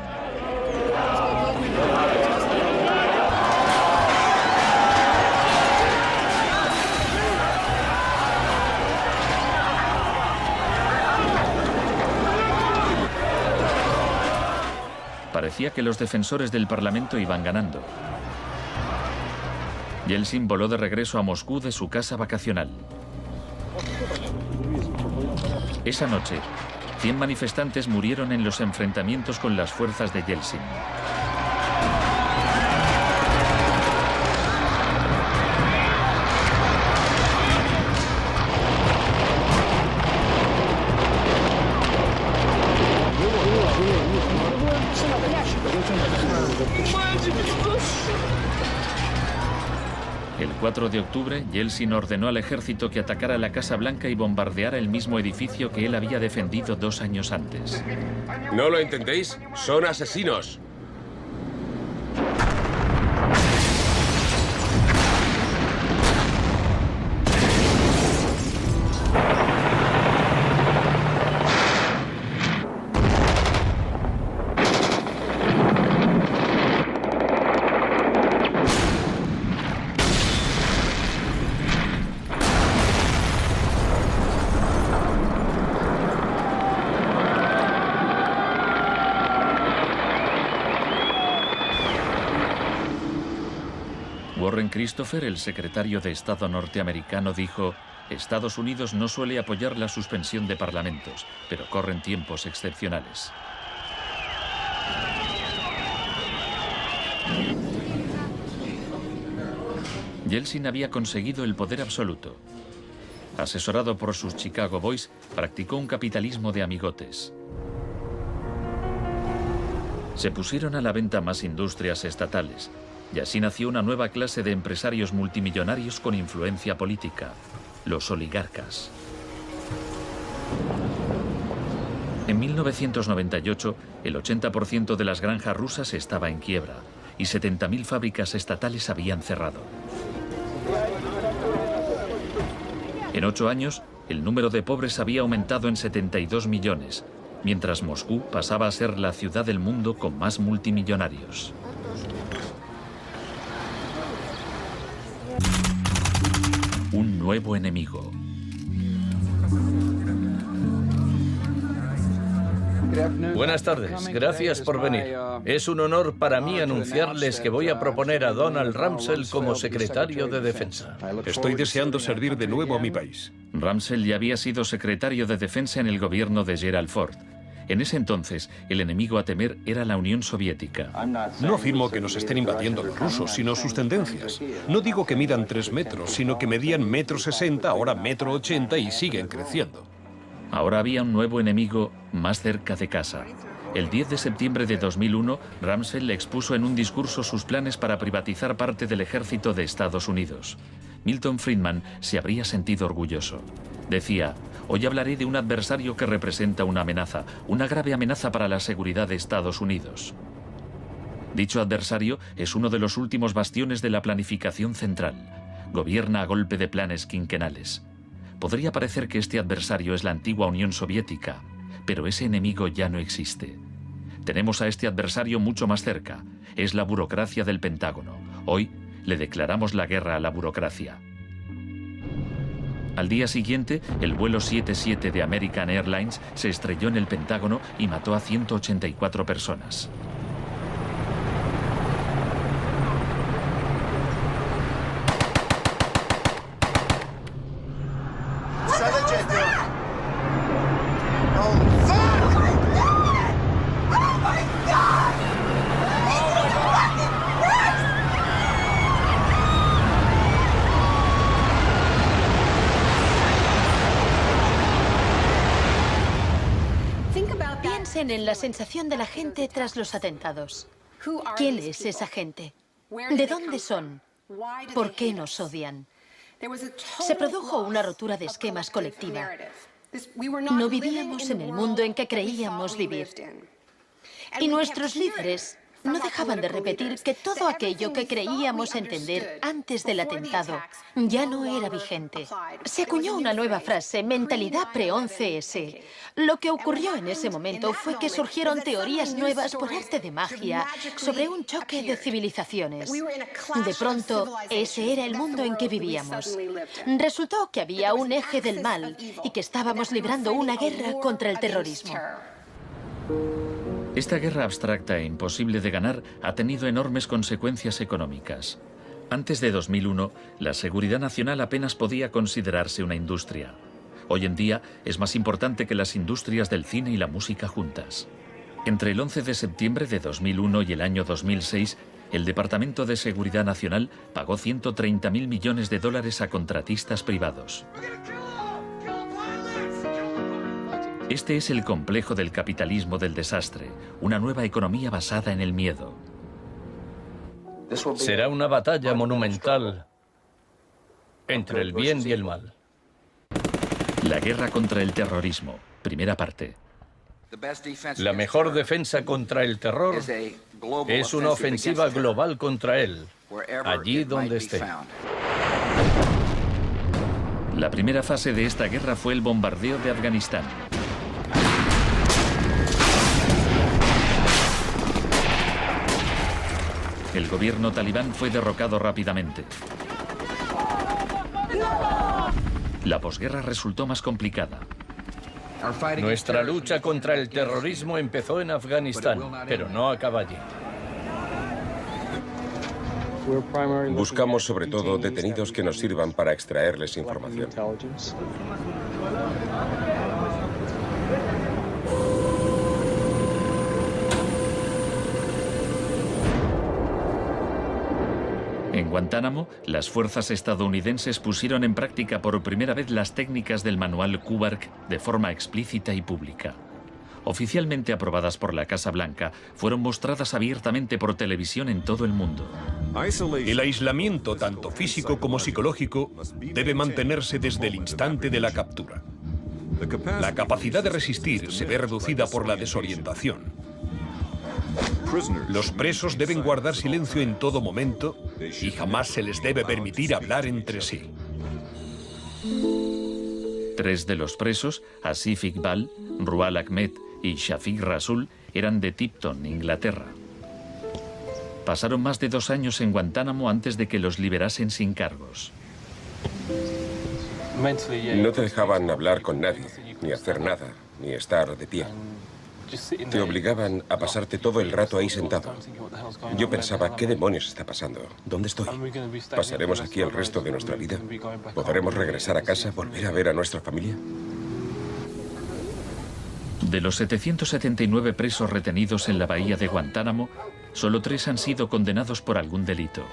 Parecía que los defensores del Parlamento iban ganando. Yeltsin voló de regreso a Moscú de su casa vacacional. Esa noche, 100 manifestantes murieron en los enfrentamientos con las fuerzas de Yeltsin. El 4 de octubre, Yeltsin ordenó al ejército que atacara la Casa Blanca y bombardeara el mismo edificio que él había defendido 2 años antes. ¿No lo entendéis? Son asesinos. Warren Christopher, el secretario de Estado norteamericano, dijo: Estados Unidos no suele apoyar la suspensión de parlamentos, pero corren tiempos excepcionales. Yeltsin había conseguido el poder absoluto. Asesorado por sus Chicago Boys, practicó un capitalismo de amigotes. Se pusieron a la venta más industrias estatales, y así nació una nueva clase de empresarios multimillonarios con influencia política, los oligarcas. En 1998, el 80% de las granjas rusas estaba en quiebra y 70.000 fábricas estatales habían cerrado. En 8 años, el número de pobres había aumentado en 72 millones, mientras Moscú pasaba a ser la ciudad del mundo con más multimillonarios. Un nuevo enemigo. Buenas tardes, gracias por venir. Es un honor para mí anunciarles que voy a proponer a Donald Rumsfeld como secretario de Defensa. Estoy deseando servir de nuevo a mi país. Rumsfeld ya había sido secretario de Defensa en el gobierno de Gerald Ford. En ese entonces, el enemigo a temer era la Unión Soviética. No afirmo que nos estén invadiendo los rusos, sino sus tendencias. No digo que midan 3 metros, sino que medían 1,60 m, ahora 1,80 m y siguen creciendo. Ahora había un nuevo enemigo más cerca de casa. El 10 de septiembre de 2001, Rumsfeld expuso en un discurso sus planes para privatizar parte del ejército de Estados Unidos. Milton Friedman se habría sentido orgulloso. Decía: hoy hablaré de un adversario que representa una amenaza, una grave amenaza para la seguridad de Estados Unidos. Dicho adversario es uno de los últimos bastiones de la planificación central. Gobierna a golpe de planes quinquenales. Podría parecer que este adversario es la antigua Unión Soviética, pero ese enemigo ya no existe. Tenemos a este adversario mucho más cerca. Es la burocracia del Pentágono. Hoy le declaramos la guerra a la burocracia. Al día siguiente, el vuelo 77 de American Airlines se estrelló en el Pentágono y mató a 184 personas. Piensen en la sensación de la gente tras los atentados. ¿Quién es esa gente? ¿De dónde son? ¿Por qué nos odian? Se produjo una rotura de esquemas colectiva. No vivíamos en el mundo en que creíamos vivir. Y nuestros líderes no dejaban de repetir que todo aquello que creíamos entender antes del atentado ya no era vigente. Se acuñó una nueva frase, mentalidad pre-11S. Lo que ocurrió en ese momento fue que surgieron teorías nuevas por arte de magia sobre un choque de civilizaciones. De pronto, ese era el mundo en que vivíamos. Resultó que había un eje del mal y que estábamos librando una guerra contra el terrorismo. Esta guerra abstracta e imposible de ganar ha tenido enormes consecuencias económicas. Antes de 2001, la seguridad nacional apenas podía considerarse una industria. Hoy en día es más importante que las industrias del cine y la música juntas. Entre el 11 de septiembre de 2001 y el año 2006, el Departamento de Seguridad Nacional pagó $130.000 millones a contratistas privados. Este es el complejo del capitalismo del desastre, una nueva economía basada en el miedo. Será una batalla monumental entre el bien y el mal. La guerra contra el terrorismo, primera parte. La mejor defensa contra el terror es una ofensiva global contra él, allí donde esté. La primera fase de esta guerra fue el bombardeo de Afganistán. El gobierno talibán fue derrocado rápidamente. La posguerra resultó más complicada. Nuestra lucha contra el terrorismo empezó en Afganistán, pero no acaba allí. Buscamos sobre todo detenidos que nos sirvan para extraerles información. En Guantánamo, las fuerzas estadounidenses pusieron en práctica por primera vez las técnicas del manual Kubark de forma explícita y pública. Oficialmente aprobadas por la Casa Blanca, fueron mostradas abiertamente por televisión en todo el mundo. El aislamiento, tanto físico como psicológico, debe mantenerse desde el instante de la captura. La capacidad de resistir se ve reducida por la desorientación. Los presos deben guardar silencio en todo momento y jamás se les debe permitir hablar entre sí. 3 de los presos, Asif Iqbal, Rual Ahmed y Shafiq Rasul, eran de Tipton, Inglaterra. Pasaron más de 2 años en Guantánamo antes de que los liberasen sin cargos. No te dejaban hablar con nadie, ni hacer nada, ni estar de pie. Te obligaban a pasarte todo el rato ahí sentado. Yo pensaba, ¿qué demonios está pasando? ¿Dónde estoy? ¿Pasaremos aquí el resto de nuestra vida? ¿Podremos regresar a casa, volver a ver a nuestra familia? De los 779 presos retenidos en la bahía de Guantánamo, solo 3 han sido condenados por algún delito.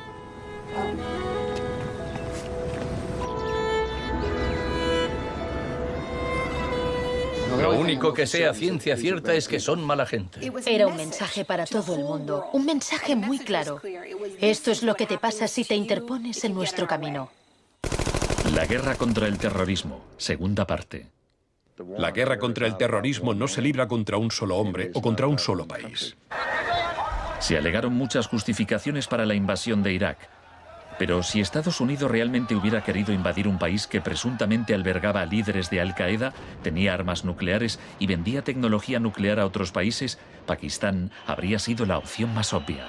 Lo único que sé a ciencia cierta es que son mala gente. Era un mensaje para todo el mundo, un mensaje muy claro. Esto es lo que te pasa si te interpones en nuestro camino. La guerra contra el terrorismo, segunda parte. La guerra contra el terrorismo no se libra contra un solo hombre o contra un solo país. Se alegaron muchas justificaciones para la invasión de Irak. Pero si Estados Unidos realmente hubiera querido invadir un país que presuntamente albergaba a líderes de Al-Qaeda, tenía armas nucleares y vendía tecnología nuclear a otros países, Pakistán habría sido la opción más obvia.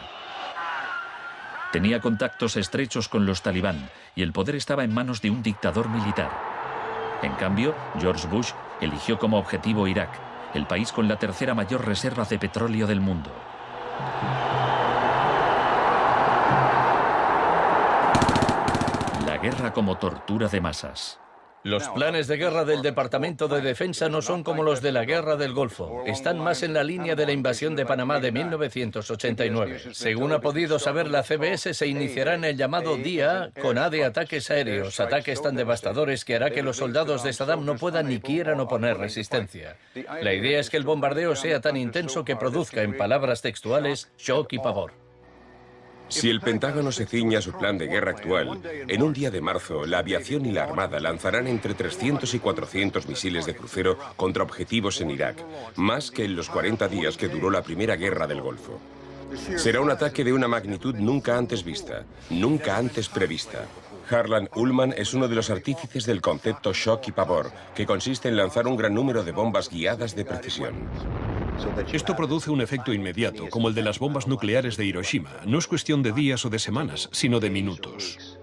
Tenía contactos estrechos con los talibán y el poder estaba en manos de un dictador militar. En cambio, George Bush eligió como objetivo Irak, el país con la tercera mayor reserva de petróleo del mundo. La guerra como tortura de masas. Los planes de guerra del Departamento de Defensa no son como los de la Guerra del Golfo. Están más en la línea de la invasión de Panamá de 1989. Según ha podido saber la CBS, se iniciará en el llamado Día con A de ataques aéreos, ataques tan devastadores que hará que los soldados de Saddam no puedan ni quieran oponer resistencia. La idea es que el bombardeo sea tan intenso que produzca, en palabras textuales, shock y pavor. Si el Pentágono se ciña a su plan de guerra actual, en un día de marzo, la aviación y la Armada lanzarán entre 300 y 400 misiles de crucero contra objetivos en Irak, más que en los 40 días que duró la primera guerra del Golfo. Será un ataque de una magnitud nunca antes vista, nunca antes prevista. Harlan Ullman es uno de los artífices del concepto shock y pavor, que consiste en lanzar un gran número de bombas guiadas de precisión. Esto produce un efecto inmediato, como el de las bombas nucleares de Hiroshima. No es cuestión de días o de semanas, sino de minutos.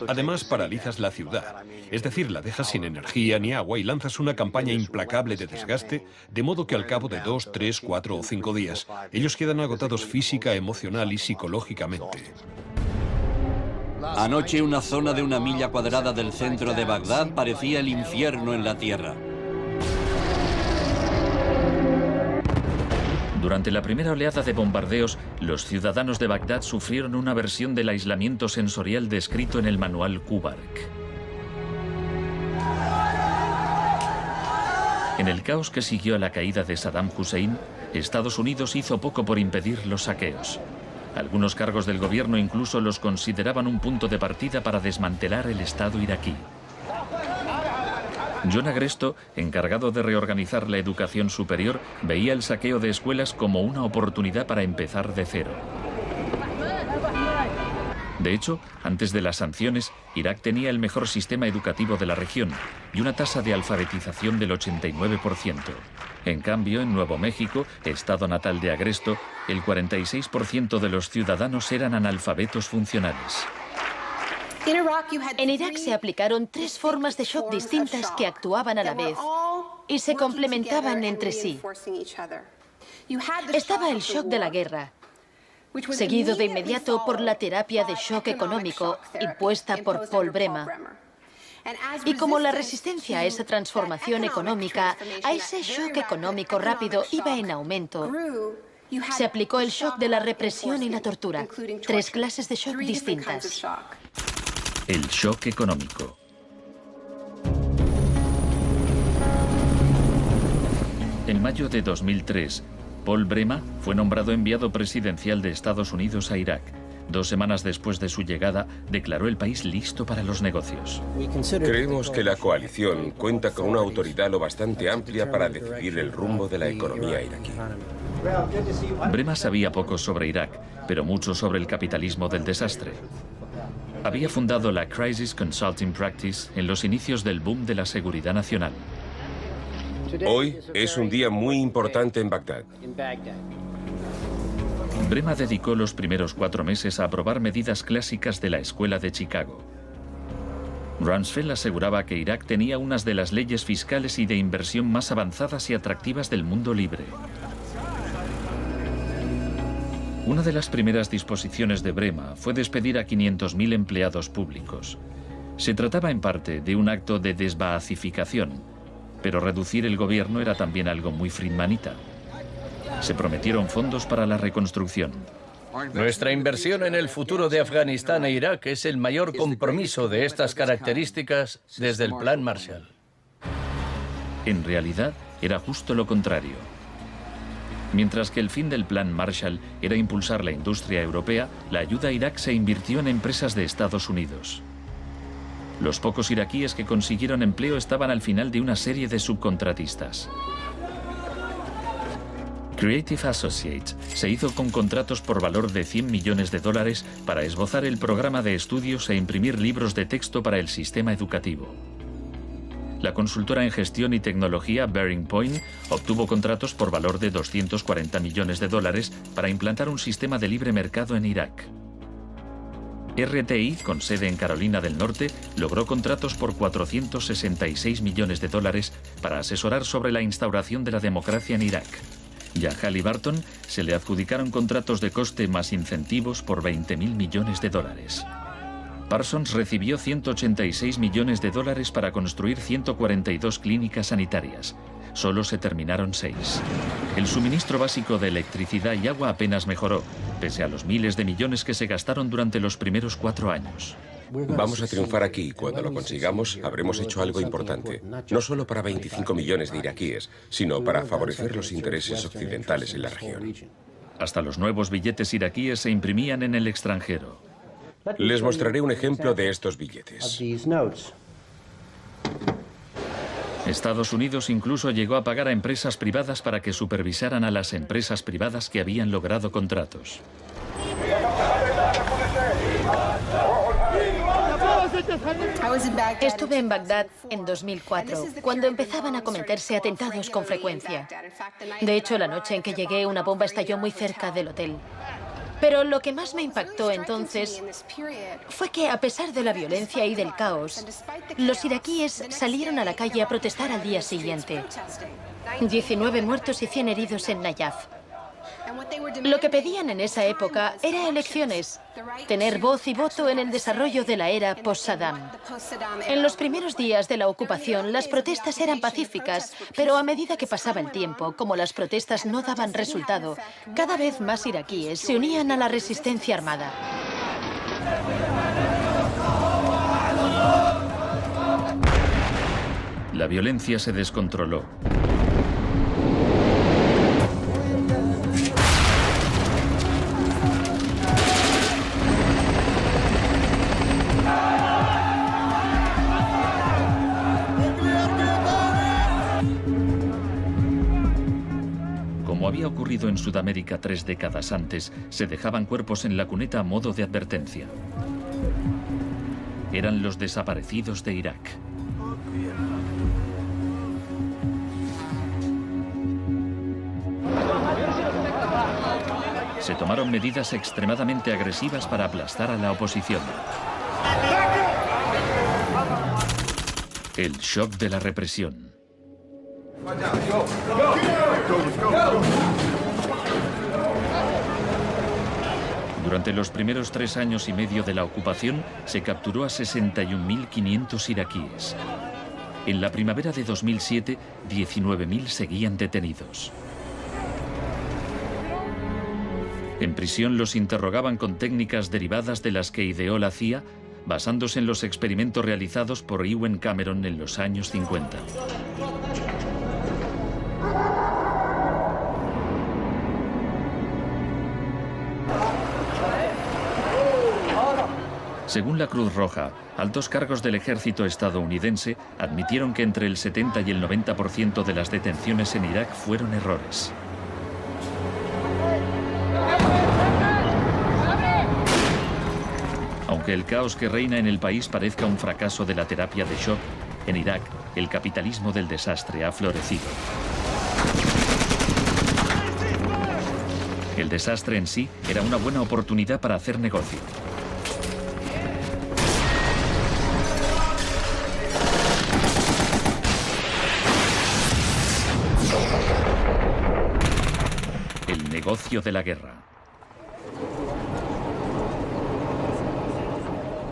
Además, paralizas la ciudad, es decir, la dejas sin energía ni agua y lanzas una campaña implacable de desgaste, de modo que al cabo de 2, 3, 4 o 5 días, ellos quedan agotados física, emocional y psicológicamente. Anoche una zona de 1 milla cuadrada del centro de Bagdad parecía el infierno en la tierra. Durante la primera oleada de bombardeos, los ciudadanos de Bagdad sufrieron una versión del aislamiento sensorial descrito en el manual Kubark. En el caos que siguió a la caída de Saddam Hussein, Estados Unidos hizo poco por impedir los saqueos. Algunos cargos del gobierno incluso los consideraban un punto de partida para desmantelar el Estado iraquí. John Agresto, encargado de reorganizar la educación superior, veía el saqueo de escuelas como una oportunidad para empezar de cero. De hecho, antes de las sanciones, Irak tenía el mejor sistema educativo de la región y una tasa de alfabetización del 89%. En cambio, en Nuevo México, estado natal de Agresto, el 46% de los ciudadanos eran analfabetos funcionales. En Irak se aplicaron 3 formas de shock distintas que actuaban a la vez y se complementaban entre sí. Estaba el shock de la guerra, seguido de inmediato por la terapia de shock económico impuesta por Paul Bremer. Y como la resistencia a esa transformación económica, a ese shock económico rápido iba en aumento, se aplicó el shock de la represión y la tortura, 3 clases de shock distintas. El shock económico. En mayo de 2003, Paul Bremer fue nombrado enviado presidencial de Estados Unidos a Irak. 2 semanas después de su llegada, declaró el país listo para los negocios. Creemos que la coalición cuenta con una autoridad lo bastante amplia para decidir el rumbo de la economía iraquí. Bremer sabía poco sobre Irak, pero mucho sobre el capitalismo del desastre. Había fundado la Crisis Consulting Practice en los inicios del boom de la seguridad nacional. Hoy es un día muy importante en Bagdad. Bremer dedicó los primeros 4 meses a aprobar medidas clásicas de la Escuela de Chicago. Rumsfeld aseguraba que Irak tenía unas de las leyes fiscales y de inversión más avanzadas y atractivas del mundo libre. Una de las primeras disposiciones de Bremer fue despedir a 500.000 empleados públicos. Se trataba en parte de un acto de desbaacificación, pero reducir el gobierno era también algo muy friedmanita. Se prometieron fondos para la reconstrucción. Nuestra inversión en el futuro de Afganistán e Irak es el mayor compromiso de estas características desde el Plan Marshall. En realidad, era justo lo contrario. Mientras que el fin del Plan Marshall era impulsar la industria europea, la ayuda a Irak se invirtió en empresas de Estados Unidos. Los pocos iraquíes que consiguieron empleo estaban al final de una serie de subcontratistas. Creative Associates se hizo con contratos por valor de $100 millones para esbozar el programa de estudios e imprimir libros de texto para el sistema educativo. La consultora en gestión y tecnología Bearing Point obtuvo contratos por valor de $240 millones para implantar un sistema de libre mercado en Irak. RTI, con sede en Carolina del Norte, logró contratos por $466 millones para asesorar sobre la instauración de la democracia en Irak. Y a Halliburton se le adjudicaron contratos de coste más incentivos por $20.000 millones. Parsons recibió $186 millones para construir 142 clínicas sanitarias. Solo se terminaron 6. El suministro básico de electricidad y agua apenas mejoró, pese a los miles de millones que se gastaron durante los primeros 4 años. Vamos a triunfar aquí y cuando lo consigamos habremos hecho algo importante, no solo para 25 millones de iraquíes, sino para favorecer los intereses occidentales en la región. Hasta los nuevos billetes iraquíes se imprimían en el extranjero. Les mostraré un ejemplo de estos billetes. Estados Unidos incluso llegó a pagar a empresas privadas para que supervisaran a las empresas privadas que habían logrado contratos. Estuve en Bagdad en 2004, cuando empezaban a cometerse atentados con frecuencia. De hecho, la noche en que llegué, una bomba estalló muy cerca del hotel. Pero lo que más me impactó entonces fue que, a pesar de la violencia y del caos, los iraquíes salieron a la calle a protestar al día siguiente. 19 muertos y 100 heridos en Nayaf. Lo que pedían en esa época era elecciones, tener voz y voto en el desarrollo de la era post-Saddam. En los primeros días de la ocupación, las protestas eran pacíficas, pero a medida que pasaba el tiempo, como las protestas no daban resultado, cada vez más iraquíes se unían a la resistencia armada. La violencia se descontroló. Como había ocurrido en Sudamérica 3 décadas antes, se dejaban cuerpos en la cuneta a modo de advertencia. Eran los desaparecidos de Irak. Se tomaron medidas extremadamente agresivas para aplastar a la oposición. El shock de la represión. Durante los primeros 3 años y medio de la ocupación, se capturó a 61.500 iraquíes. En la primavera de 2007, 19.000 seguían detenidos. En prisión los interrogaban con técnicas derivadas de las que ideó la CIA, basándose en los experimentos realizados por Ewen Cameron en los años 50. Según la Cruz Roja, altos cargos del ejército estadounidense admitieron que entre el 70 y el 90% de las detenciones en Irak fueron errores. Aunque el caos que reina en el país parezca un fracaso de la terapia de shock, en Irak el capitalismo del desastre ha florecido. El desastre en sí era una buena oportunidad para hacer negocio. El negocio de la guerra.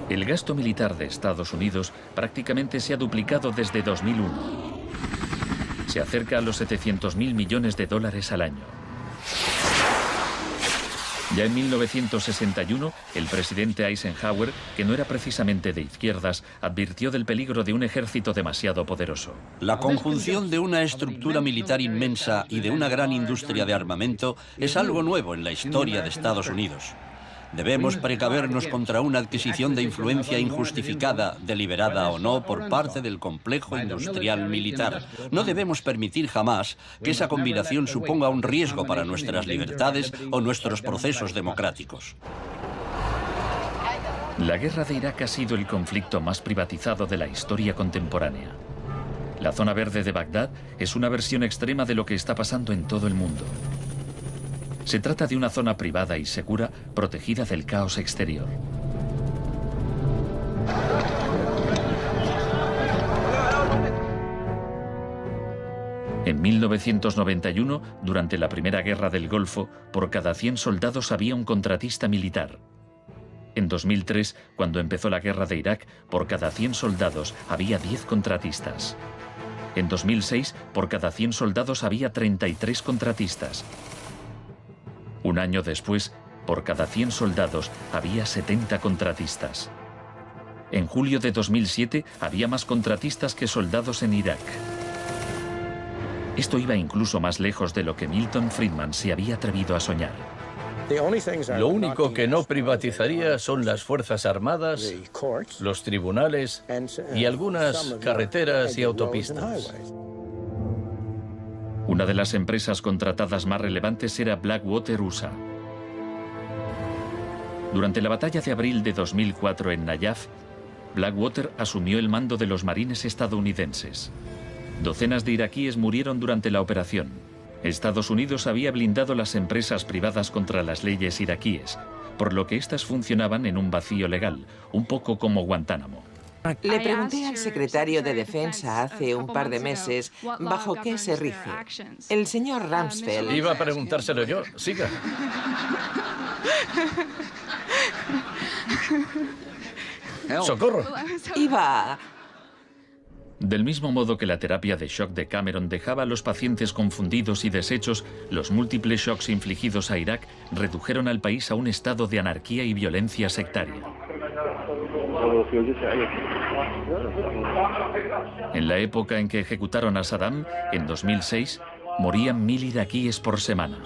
El gasto militar de Estados Unidos prácticamente se ha duplicado desde 2001. Se acerca a los 700.000 millones de dólares al año. Ya en 1961, el presidente Eisenhower, que no era precisamente de izquierdas, advirtió del peligro de un ejército demasiado poderoso. La conjunción de una estructura militar inmensa y de una gran industria de armamento es algo nuevo en la historia de Estados Unidos. Debemos precavernos contra una adquisición de influencia injustificada, deliberada o no, por parte del complejo industrial militar. No debemos permitir jamás que esa combinación suponga un riesgo para nuestras libertades o nuestros procesos democráticos. La guerra de Irak ha sido el conflicto más privatizado de la historia contemporánea. La zona verde de Bagdad es una versión extrema de lo que está pasando en todo el mundo. Se trata de una zona privada y segura, protegida del caos exterior. En 1991, durante la Primera Guerra del Golfo, por cada 100 soldados había un contratista militar. En 2003, cuando empezó la guerra de Irak, por cada 100 soldados había 10 contratistas. En 2006, por cada 100 soldados había 33 contratistas. Un año después, por cada 100 soldados había 70 contratistas. En julio de 2007 había más contratistas que soldados en Irak. Esto iba incluso más lejos de lo que Milton Friedman se había atrevido a soñar. Lo único que no privatizaría son las Fuerzas Armadas, los tribunales y algunas carreteras y autopistas. Una de las empresas contratadas más relevantes era Blackwater USA. Durante la batalla de abril de 2004 en Nayaf, Blackwater asumió el mando de los marines estadounidenses. Docenas de iraquíes murieron durante la operación. Estados Unidos había blindado las empresas privadas contra las leyes iraquíes, por lo que éstas funcionaban en un vacío legal, un poco como Guantánamo. Le pregunté al secretario de Defensa hace un par de meses bajo qué se rige. El señor Rumsfeld... Iba a preguntárselo yo. Siga. ¡Socorro! Iba... Del mismo modo que la terapia de shock de Cameron dejaba a los pacientes confundidos y deshechos, los múltiples shocks infligidos a Irak redujeron al país a un estado de anarquía y violencia sectaria. En la época en que ejecutaron a Saddam, en 2006, morían 1000 iraquíes por semana.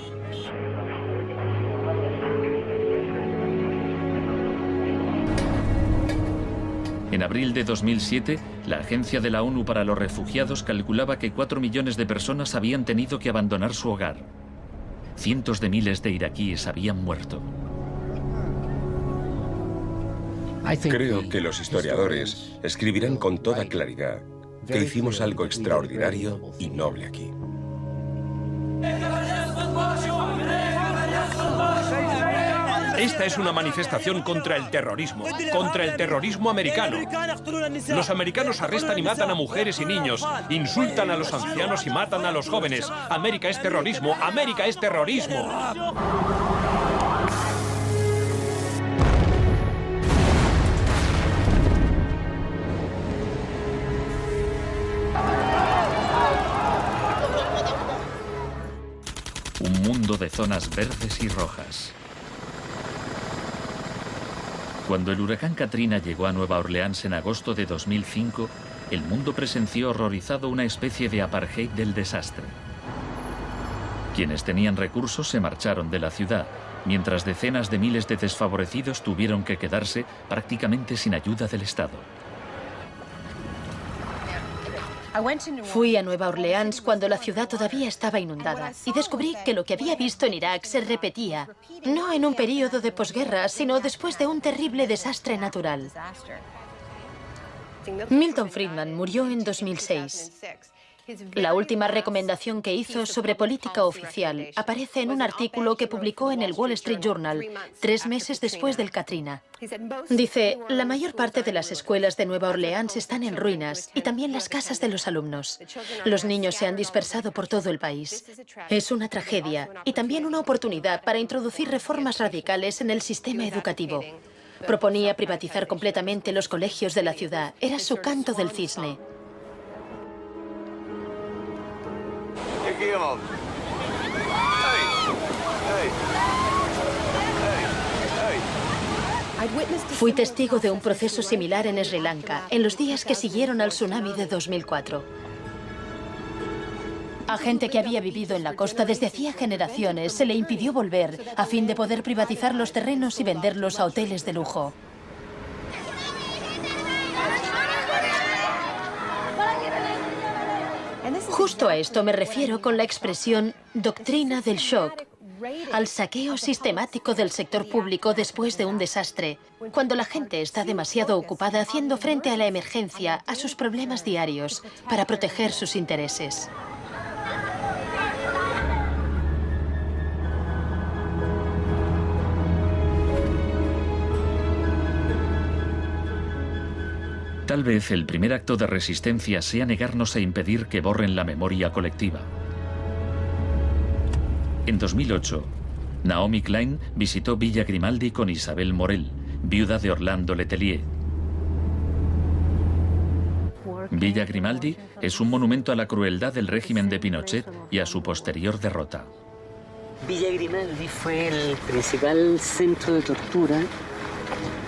En abril de 2007, la Agencia de la ONU para los Refugiados calculaba que 4 millones de personas habían tenido que abandonar su hogar. Cientos de miles de iraquíes habían muerto. Creo que los historiadores escribirán con toda claridad que hicimos algo extraordinario y noble aquí. Esta es una manifestación contra el terrorismo americano. Los americanos arrestan y matan a mujeres y niños, insultan a los ancianos y matan a los jóvenes. América es terrorismo, América es terrorismo. Un mundo de zonas verdes y rojas. Cuando el huracán Katrina llegó a Nueva Orleans en agosto de 2005, el mundo presenció horrorizado una especie de apartheid del desastre. Quienes tenían recursos se marcharon de la ciudad, mientras decenas de miles de desfavorecidos tuvieron que quedarse prácticamente sin ayuda del Estado. Fui a Nueva Orleans cuando la ciudad todavía estaba inundada y descubrí que lo que había visto en Irak se repetía, no en un período de posguerra, sino después de un terrible desastre natural. Milton Friedman murió en 2006. La última recomendación que hizo sobre política oficial aparece en un artículo que publicó en el Wall Street Journal 3 meses después del Katrina. Dice, la mayor parte de las escuelas de Nueva Orleans están en ruinas y también las casas de los alumnos. Los niños se han dispersado por todo el país. Es una tragedia y también una oportunidad para introducir reformas radicales en el sistema educativo. Proponía privatizar completamente los colegios de la ciudad. Era su canto del cisne. Fui testigo de un proceso similar en Sri Lanka, en los días que siguieron al tsunami de 2004. A gente que había vivido en la costa desde hacía generaciones se le impidió volver a fin de poder privatizar los terrenos y venderlos a hoteles de lujo. Justo a esto me refiero con la expresión doctrina del shock, al saqueo sistemático del sector público después de un desastre, cuando la gente está demasiado ocupada haciendo frente a la emergencia, a sus problemas diarios, para proteger sus intereses. Tal vez el primer acto de resistencia sea negarnos a impedir que borren la memoria colectiva. En 2008, Naomi Klein visitó Villa Grimaldi con Isabel Morel, viuda de Orlando Letelier. Villa Grimaldi es un monumento a la crueldad del régimen de Pinochet y a su posterior derrota. Villa Grimaldi fue el principal centro de tortura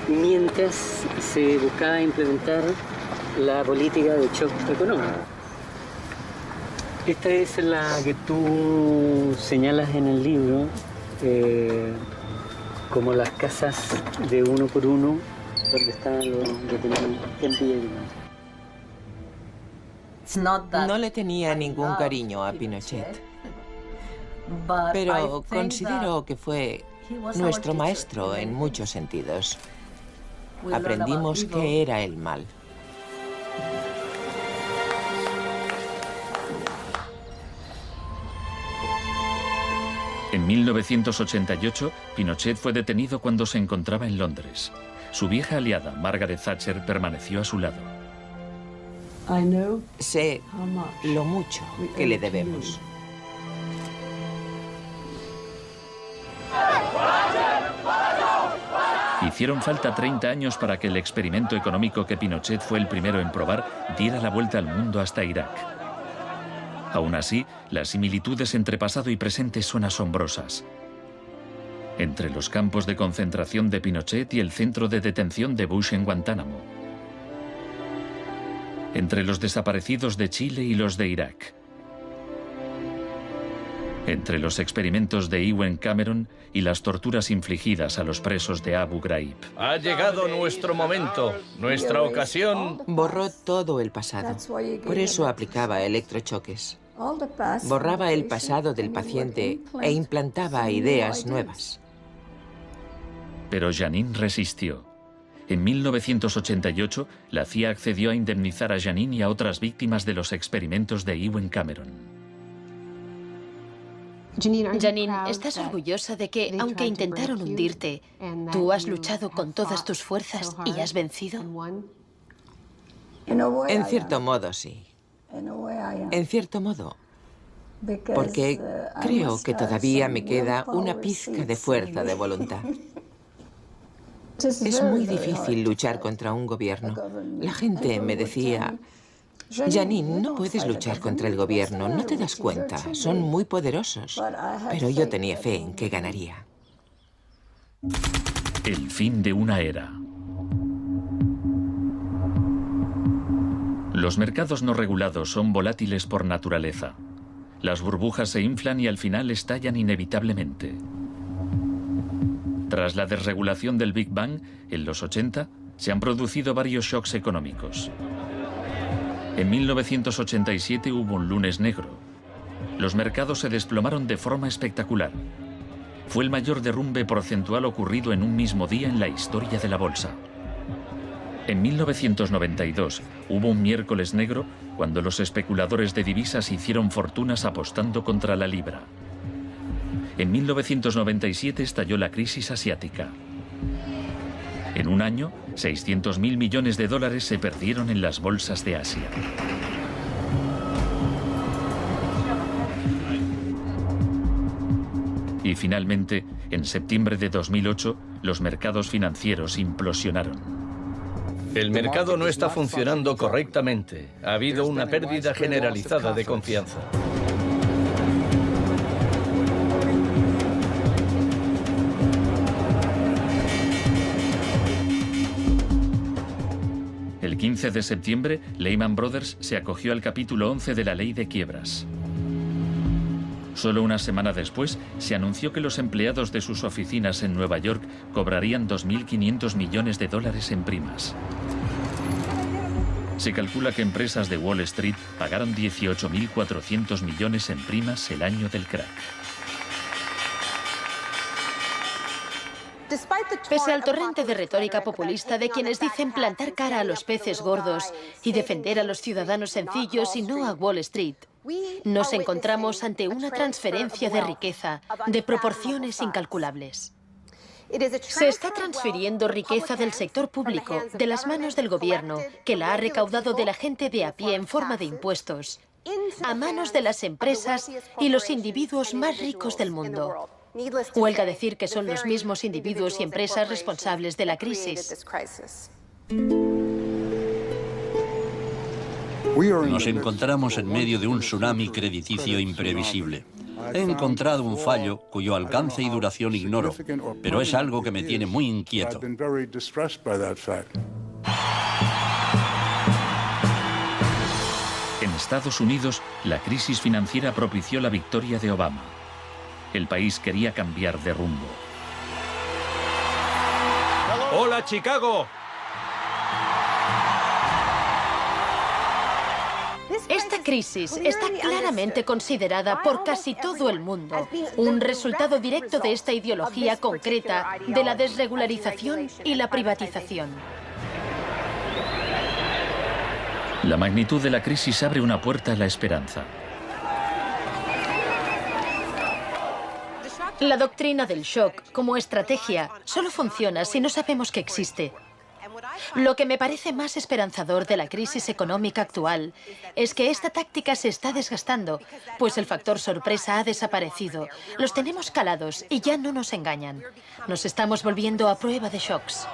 mientras se buscaba implementar la política de shock económico. Esta es la que tú señalas en el libro como las casas de uno por uno donde estaban los detenidos en Villa Grimaldi. No le tenía ningún cariño a Pinochet, pero considero que fue nuestro maestro en muchos sentidos. Aprendimos qué era el mal. En 1988, Pinochet fue detenido cuando se encontraba en Londres. Su vieja aliada, Margaret Thatcher, permaneció a su lado. Sé lo mucho que le debemos. Hicieron falta 30 años para que el experimento económico que Pinochet fue el primero en probar diera la vuelta al mundo hasta Irak. Aún así, las similitudes entre pasado y presente son asombrosas. Entre los campos de concentración de Pinochet y el centro de detención de Bush en Guantánamo. entre los desaparecidos de Chile y los de Irak, entre los experimentos de Ewen Cameron y las torturas infligidas a los presos de Abu Ghraib. Ha llegado nuestro momento, nuestra ocasión. Borró todo el pasado. Por eso aplicaba electrochoques. Borraba el pasado del paciente e implantaba ideas nuevas. Pero Janine resistió. En 1988, la CIA accedió a indemnizar a Janine y a otras víctimas de los experimentos de Ewen Cameron. Janine, ¿estás orgullosa de que, aunque intentaron hundirte, tú has luchado con todas tus fuerzas y has vencido? En cierto modo, sí. En cierto modo. Porque creo que todavía me queda una pizca de fuerza de voluntad. Es muy difícil luchar contra un gobierno. La gente me decía: Janine, no puedes luchar contra el gobierno, no te das cuenta, son muy poderosos. Pero yo tenía fe en que ganaría. El fin de una era. Los mercados no regulados son volátiles por naturaleza. Las burbujas se inflan y al final estallan inevitablemente. Tras la desregulación del Big Bang, en los 80, se han producido varios shocks económicos. En 1987 hubo un lunes negro. Los mercados se desplomaron de forma espectacular. Fue el mayor derrumbe porcentual ocurrido en un mismo día en la historia de la bolsa. En 1992 hubo un miércoles negro cuando los especuladores de divisas hicieron fortunas apostando contra la libra. En 1997 estalló la crisis asiática. En un año, 600.000 millones de dólares se perdieron en las bolsas de Asia. Y finalmente, en septiembre de 2008, los mercados financieros implosionaron. El mercado no está funcionando correctamente. Ha habido una pérdida generalizada de confianza. El 15 de septiembre, Lehman Brothers se acogió al capítulo 11 de la ley de quiebras. Solo una semana después, se anunció que los empleados de sus oficinas en Nueva York cobrarían 2.500 millones de dólares en primas. Se calcula que empresas de Wall Street pagaron 18.400 millones en primas el año del crack. Pese al torrente de retórica populista de quienes dicen plantar cara a los peces gordos y defender a los ciudadanos sencillos y no a Wall Street, nos encontramos ante una transferencia de riqueza de proporciones incalculables. Se está transfiriendo riqueza del sector público, de las manos del gobierno, que la ha recaudado de la gente de a pie en forma de impuestos, a manos de las empresas y los individuos más ricos del mundo. Huelga decir que son los mismos individuos y empresas responsables de la crisis. Nos encontramos en medio de un tsunami crediticio imprevisible. He encontrado un fallo cuyo alcance y duración ignoro, pero es algo que me tiene muy inquieto. En Estados Unidos, la crisis financiera propició la victoria de Obama. El país quería cambiar de rumbo. ¡Hola, Chicago! Esta crisis está claramente considerada por casi todo el mundo un resultado directo de esta ideología concreta de la desregularización y la privatización. La magnitud de la crisis abre una puerta a la esperanza. La doctrina del shock, como estrategia, solo funciona si no sabemos que existe. Lo que me parece más esperanzador de la crisis económica actual es que esta táctica se está desgastando, pues el factor sorpresa ha desaparecido. Los tenemos calados y ya no nos engañan. Nos estamos volviendo a prueba de shocks.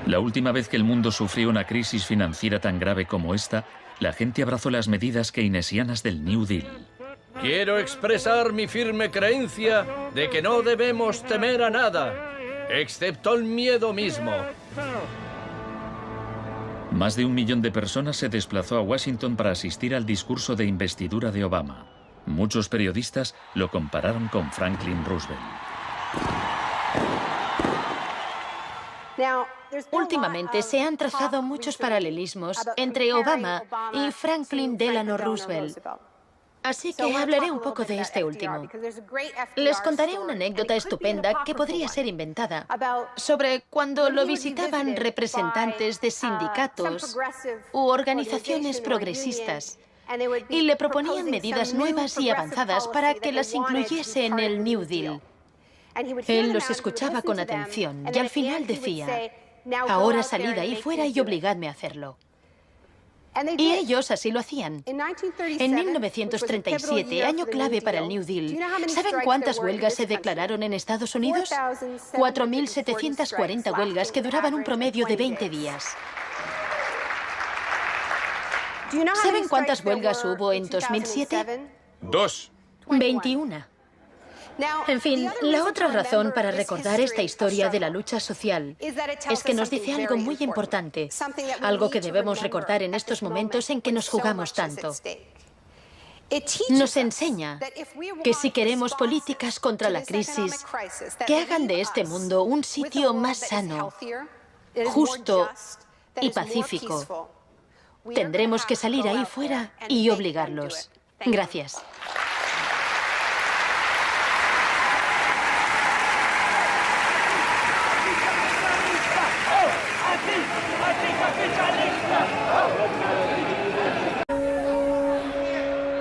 La última vez que el mundo sufrió una crisis financiera tan grave como esta, la gente abrazó las medidas keynesianas del New Deal. Quiero expresar mi firme creencia de que no debemos temer a nada, excepto el miedo mismo. Más de 1 millón de personas se desplazó a Washington para asistir al discurso de investidura de Obama. Muchos periodistas lo compararon con Franklin Roosevelt. Últimamente se han trazado muchos paralelismos entre Obama y Franklin Delano Roosevelt. Así que hablaré un poco de este último. Les contaré una anécdota estupenda que podría ser inventada sobre cuando lo visitaban representantes de sindicatos u organizaciones progresistas y le proponían medidas nuevas y avanzadas para que las incluyese en el New Deal. Él los escuchaba con atención y al final decía: ahora salid ahí fuera y obligadme a hacerlo. Y ellos así lo hacían. En 1937, año clave para el New Deal, ¿saben cuántas huelgas se declararon en Estados Unidos? 4.740 huelgas que duraban un promedio de 20 días. ¿Saben cuántas huelgas hubo en 2007? 2. 21. En fin, la otra razón para recordar esta historia de la lucha social es que nos dice algo muy importante, algo que debemos recordar en estos momentos en que nos jugamos tanto. Nos enseña que si queremos políticas contra la crisis que hagan de este mundo un sitio más sano, justo y pacífico, tendremos que salir ahí fuera y obligarlos. Gracias.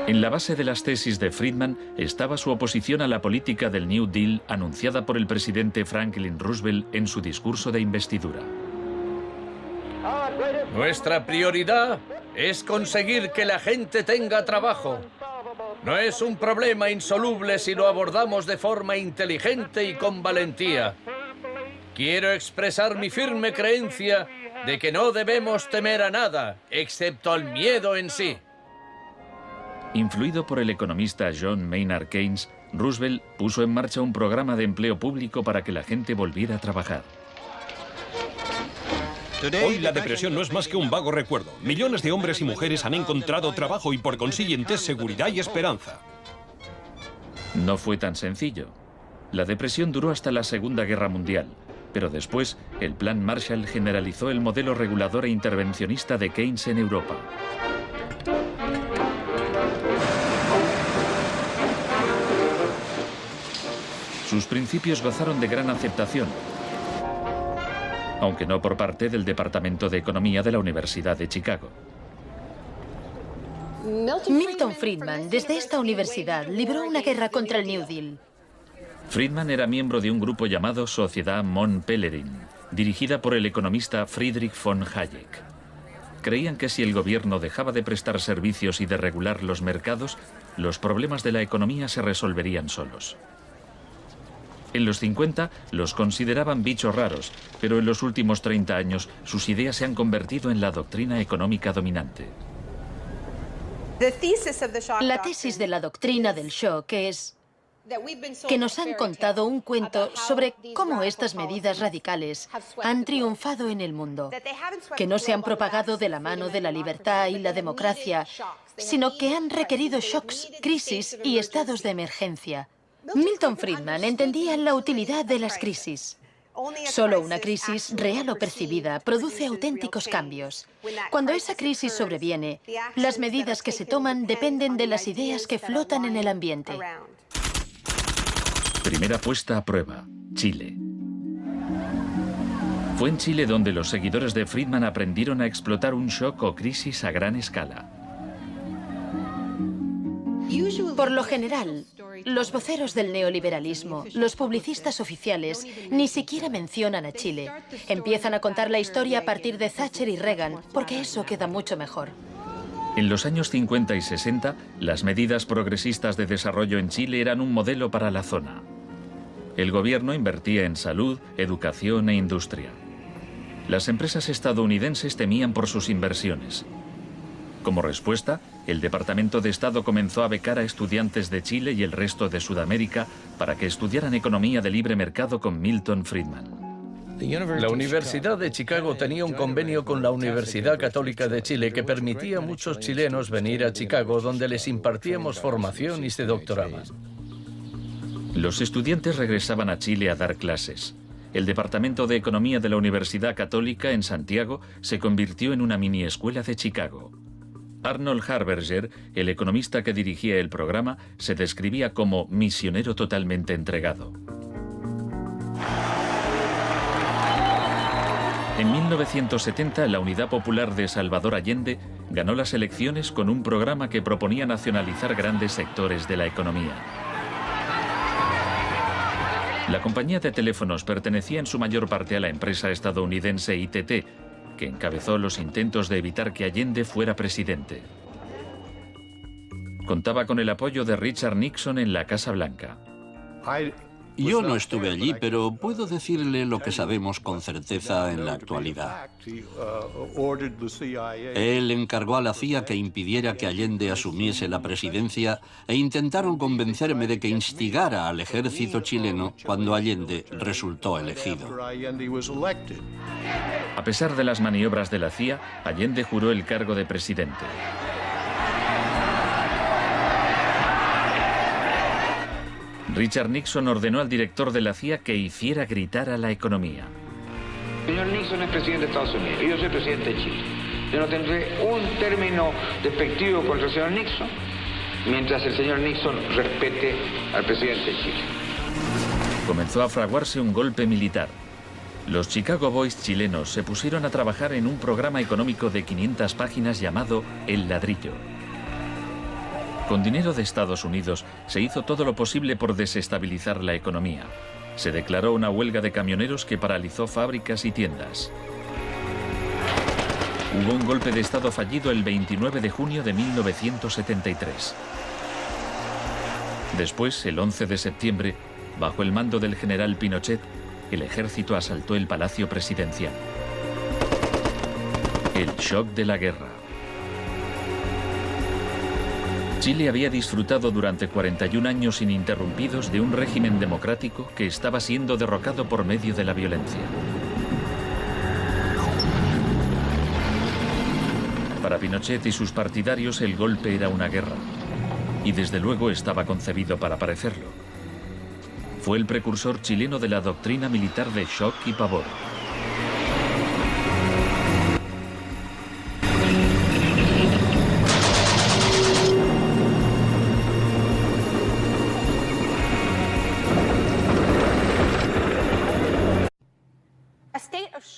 En la base de las tesis de Friedman estaba su oposición a la política del New Deal anunciada por el presidente Franklin Roosevelt en su discurso de investidura. Nuestra prioridad es conseguir que la gente tenga trabajo. No es un problema insoluble si lo abordamos de forma inteligente y con valentía. Quiero expresar mi firme creencia de que no debemos temer a nada, excepto al miedo en sí. Influido por el economista John Maynard Keynes, Roosevelt puso en marcha un programa de empleo público para que la gente volviera a trabajar. Hoy la depresión no es más que un vago recuerdo. Millones de hombres y mujeres han encontrado trabajo y por consiguiente seguridad y esperanza. No fue tan sencillo. La depresión duró hasta la Segunda Guerra Mundial, pero después el Plan Marshall generalizó el modelo regulador e intervencionista de Keynes en Europa. Sus principios gozaron de gran aceptación, aunque no por parte del Departamento de Economía de la Universidad de Chicago. Milton Friedman, desde esta universidad, libró una guerra contra el New Deal. Friedman era miembro de un grupo llamado Sociedad Mont Pelerin, dirigida por el economista Friedrich von Hayek. Creían que si el gobierno dejaba de prestar servicios y de regular los mercados, los problemas de la economía se resolverían solos. En los 50 los consideraban bichos raros, pero en los últimos 30 años sus ideas se han convertido en la doctrina económica dominante. La tesis de la doctrina del shock es que nos han contado un cuento sobre cómo estas medidas radicales han triunfado en el mundo, que no se han propagado de la mano de la libertad y la democracia, sino que han requerido shocks, crisis y estados de emergencia. Milton Friedman entendía la utilidad de las crisis. Solo una crisis, real o percibida, produce auténticos cambios. Cuando esa crisis sobreviene, las medidas que se toman dependen de las ideas que flotan en el ambiente. Primera puesta a prueba, Chile. Fue en Chile donde los seguidores de Friedman aprendieron a explotar un shock o crisis a gran escala. Por lo general, los voceros del neoliberalismo, los publicistas oficiales, ni siquiera mencionan a Chile. Empiezan a contar la historia a partir de Thatcher y Reagan, porque eso queda mucho mejor. En los años 50 y 60, las medidas progresistas de desarrollo en Chile eran un modelo para la zona. El gobierno invertía en salud, educación e industria. Las empresas estadounidenses temían por sus inversiones. Como respuesta, el Departamento de Estado comenzó a becar a estudiantes de Chile y el resto de Sudamérica para que estudiaran economía de libre mercado con Milton Friedman. La Universidad de Chicago tenía un convenio con la Universidad Católica de Chile que permitía a muchos chilenos venir a Chicago, donde les impartíamos formación y se doctoraban. Los estudiantes regresaban a Chile a dar clases. El Departamento de Economía de la Universidad Católica en Santiago se convirtió en una mini escuela de Chicago. Arnold Harberger, el economista que dirigía el programa, se describía como misionero totalmente entregado. En 1970, la Unidad Popular de Salvador Allende ganó las elecciones con un programa que proponía nacionalizar grandes sectores de la economía. La compañía de teléfonos pertenecía en su mayor parte a la empresa estadounidense ITT, que encabezó los intentos de evitar que Allende fuera presidente. Contaba con el apoyo de Richard Nixon en la Casa Blanca. Yo no estuve allí, pero puedo decirle lo que sabemos con certeza en la actualidad. Él encargó a la CIA que impidiera que Allende asumiese la presidencia e intentaron convencerme de que instigara al ejército chileno cuando Allende resultó elegido. A pesar de las maniobras de la CIA, Allende juró el cargo de presidente. Richard Nixon ordenó al director de la CIA que hiciera gritar a la economía. El señor Nixon es presidente de Estados Unidos y yo soy presidente de Chile. Yo no tendré un término despectivo contra el señor Nixon mientras el señor Nixon respete al presidente de Chile. Comenzó a fraguarse un golpe militar. Los Chicago Boys chilenos se pusieron a trabajar en un programa económico de 500 páginas llamado El Ladrillo. Con dinero de Estados Unidos se hizo todo lo posible por desestabilizar la economía. Se declaró una huelga de camioneros que paralizó fábricas y tiendas. Hubo un golpe de Estado fallido el 29 de junio de 1973. Después, el 11 de septiembre, bajo el mando del general Pinochet, el ejército asaltó el Palacio Presidencial. El shock de la guerra. Chile había disfrutado durante 41 años ininterrumpidos de un régimen democrático que estaba siendo derrocado por medio de la violencia. Para Pinochet y sus partidarios el golpe era una guerra, y desde luego estaba concebido para parecerlo. Fue el precursor chileno de la doctrina militar de shock y pavor.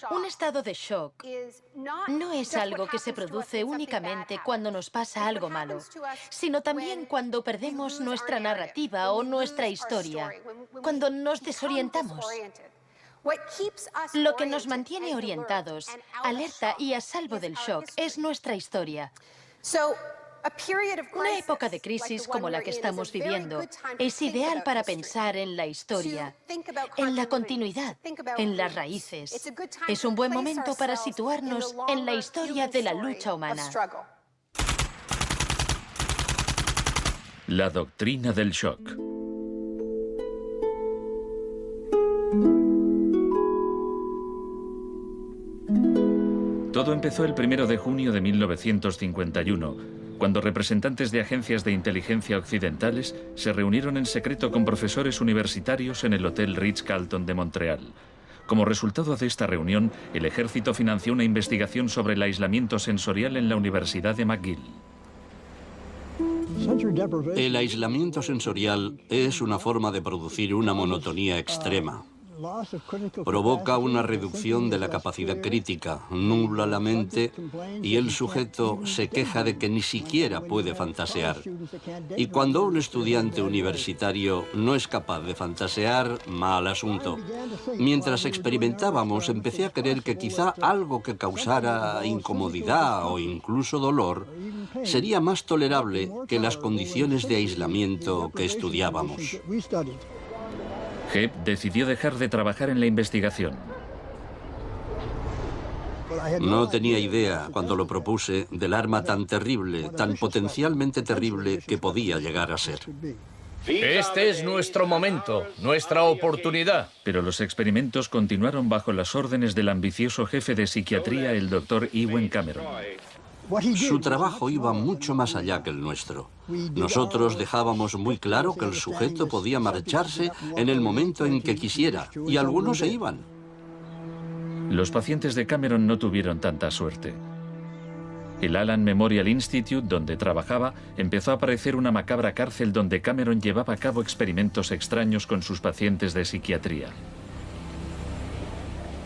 Un estado de shock no es algo que se produce únicamente cuando nos pasa algo malo, sino también cuando perdemos nuestra narrativa o nuestra historia, cuando nos desorientamos. Lo que nos mantiene orientados, alerta y a salvo del shock es nuestra historia. Una época de crisis como la que estamos viviendo es ideal para pensar en la historia, en la continuidad, en las raíces. Es un buen momento para situarnos en la historia de la lucha humana. La doctrina del shock. Todo empezó el 1 de junio de 1951, cuando representantes de agencias de inteligencia occidentales se reunieron en secreto con profesores universitarios en el Hotel Ritz-Carlton de Montreal. Como resultado de esta reunión, el ejército financió una investigación sobre el aislamiento sensorial en la Universidad de McGill. El aislamiento sensorial es una forma de producir una monotonía extrema. Provoca una reducción de la capacidad crítica, nubla la mente y el sujeto se queja de que ni siquiera puede fantasear. Y cuando un estudiante universitario no es capaz de fantasear, mal asunto. Mientras experimentábamos, empecé a creer que quizá algo que causara incomodidad o incluso dolor sería más tolerable que las condiciones de aislamiento que estudiábamos. Hebb decidió dejar de trabajar en la investigación. No tenía idea, cuando lo propuse, del arma tan terrible, tan potencialmente terrible que podía llegar a ser. Este es nuestro momento, nuestra oportunidad. Pero los experimentos continuaron bajo las órdenes del ambicioso jefe de psiquiatría, el Dr. Ewen Cameron. Su trabajo iba mucho más allá que el nuestro. Nosotros dejábamos muy claro que el sujeto podía marcharse en el momento en que quisiera, y algunos se iban. Los pacientes de Cameron no tuvieron tanta suerte. El Allen Memorial Institute, donde trabajaba, empezó a parecer una macabra cárcel donde Cameron llevaba a cabo experimentos extraños con sus pacientes de psiquiatría.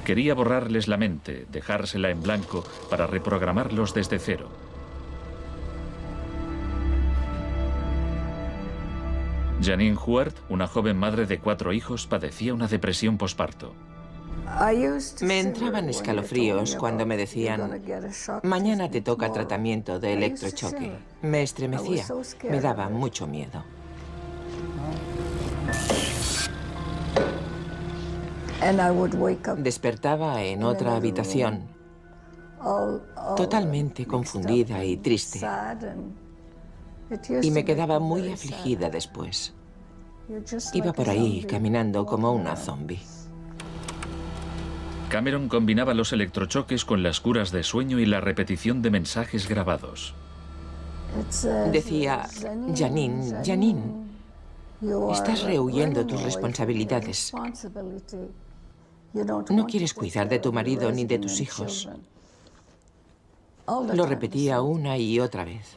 Quería borrarles la mente, dejársela en blanco, para reprogramarlos desde cero. Janine Huart, una joven madre de 4 hijos, padecía una depresión posparto. Me entraban escalofríos cuando me decían, mañana te toca tratamiento de electrochoque. Me estremecía, me daba mucho miedo. Despertaba en otra habitación, totalmente confundida y triste. Y me quedaba muy afligida después. Iba por ahí caminando como una zombie. Cameron combinaba los electrochoques con las curas de sueño y la repetición de mensajes grabados. Decía, Janine, Janine, estás rehuyendo tus responsabilidades. No quieres cuidar de tu marido ni de tus hijos. Lo repetía una y otra vez.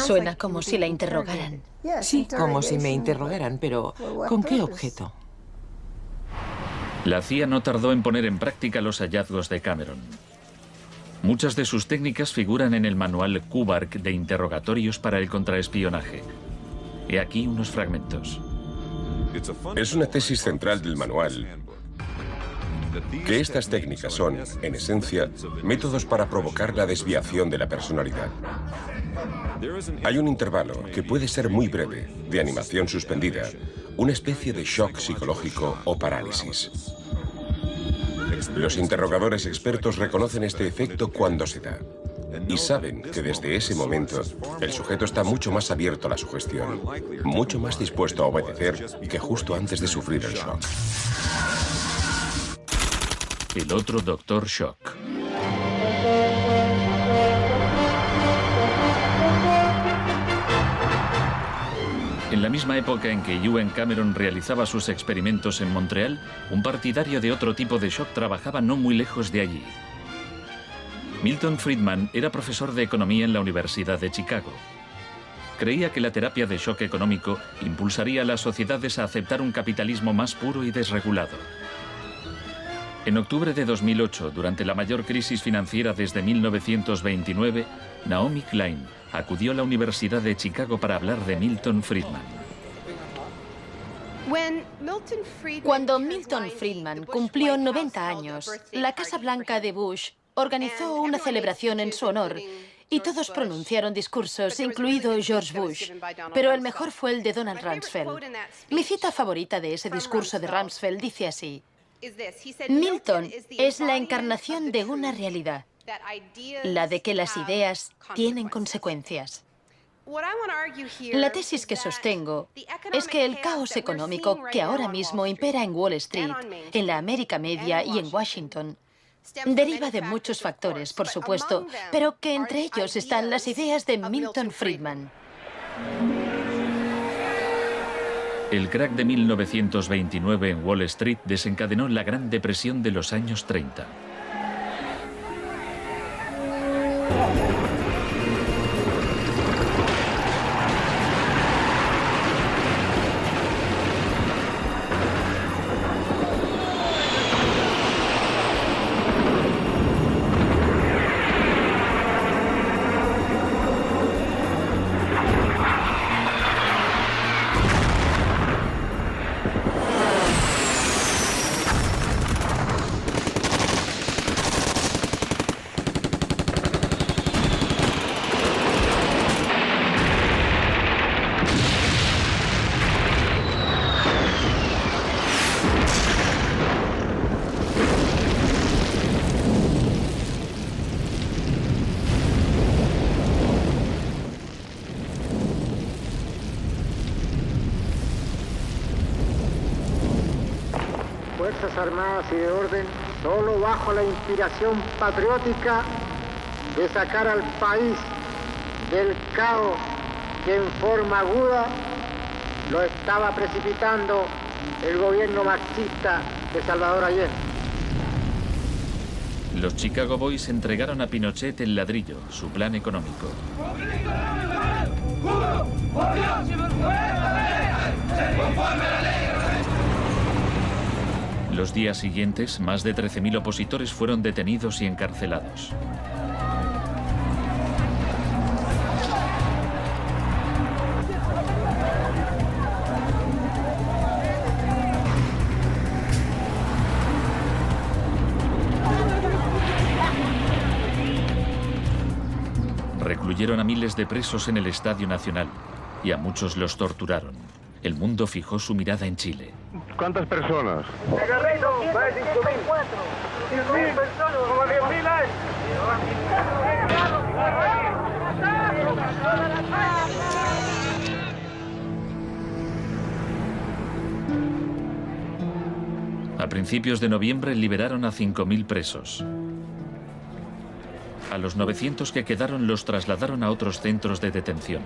Suena como si la interrogaran. Sí, como si me interrogaran, pero ¿con qué objeto? La CIA no tardó en poner en práctica los hallazgos de Cameron. Muchas de sus técnicas figuran en el manual Kubark de interrogatorios para el contraespionaje. He aquí unos fragmentos. Es una tesis central del manual que estas técnicas son, en esencia, métodos para provocar la desviación de la personalidad. Hay un intervalo, que puede ser muy breve, de animación suspendida, una especie de shock psicológico o parálisis. Los interrogadores expertos reconocen este efecto cuando se da y saben que desde ese momento el sujeto está mucho más abierto a la sugestión, mucho más dispuesto a obedecer que justo antes de sufrir el shock. El otro Dr. Shock. En la misma época en que Ewen Cameron realizaba sus experimentos en Montreal, un partidario de otro tipo de shock trabajaba no muy lejos de allí. Milton Friedman era profesor de economía en la Universidad de Chicago. Creía que la terapia de shock económico impulsaría a las sociedades a aceptar un capitalismo más puro y desregulado. En octubre de 2008, durante la mayor crisis financiera desde 1929, Naomi Klein acudió a la Universidad de Chicago para hablar de Milton Friedman. Cuando Milton Friedman cumplió 90 años, la Casa Blanca de Bush organizó una celebración en su honor y todos pronunciaron discursos, incluido George Bush, pero el mejor fue el de Donald Rumsfeld. Mi cita favorita de ese discurso de Rumsfeld dice así: Milton es la encarnación de una realidad, la de que las ideas tienen consecuencias. La tesis que sostengo es que el caos económico que ahora mismo impera en Wall Street, en la América Media y en Washington, deriva de muchos factores, por supuesto, pero que entre ellos están las ideas de Milton Friedman. El crack de 1929 en Wall Street desencadenó la Gran Depresión de los años 30. Fuerzas Armadas y de Orden, solo bajo la inspiración patriótica de sacar al país del caos que en forma aguda lo estaba precipitando el gobierno marxista de Salvador Allende. Los Chicago Boys entregaron a Pinochet el ladrillo, su plan económico. Los días siguientes, más de 13.000 opositores fueron detenidos y encarcelados. Recluyeron a miles de presos en el Estadio Nacional y a muchos los torturaron. El mundo fijó su mirada en Chile. ¿Cuántas personas? Negarrito, más de 5.000. 10.000 personas, como 10.000 hay. A principios de noviembre liberaron a 5.000 presos. A los 900 que quedaron los trasladaron a otros centros de detención.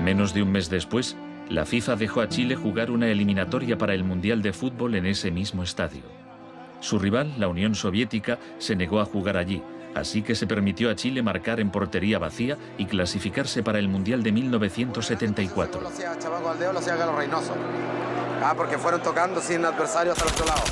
Menos de un mes después, la FIFA dejó a Chile jugar una eliminatoria para el Mundial de Fútbol en ese mismo estadio. Su rival, la Unión Soviética, se negó a jugar allí, así que se permitió a Chile marcar en portería vacía y clasificarse para el Mundial de 1974. Lo hacía Chabaco Aldeo, lo hacía Galo Reynoso. Porque fueron tocando sin adversario hasta el otro lado.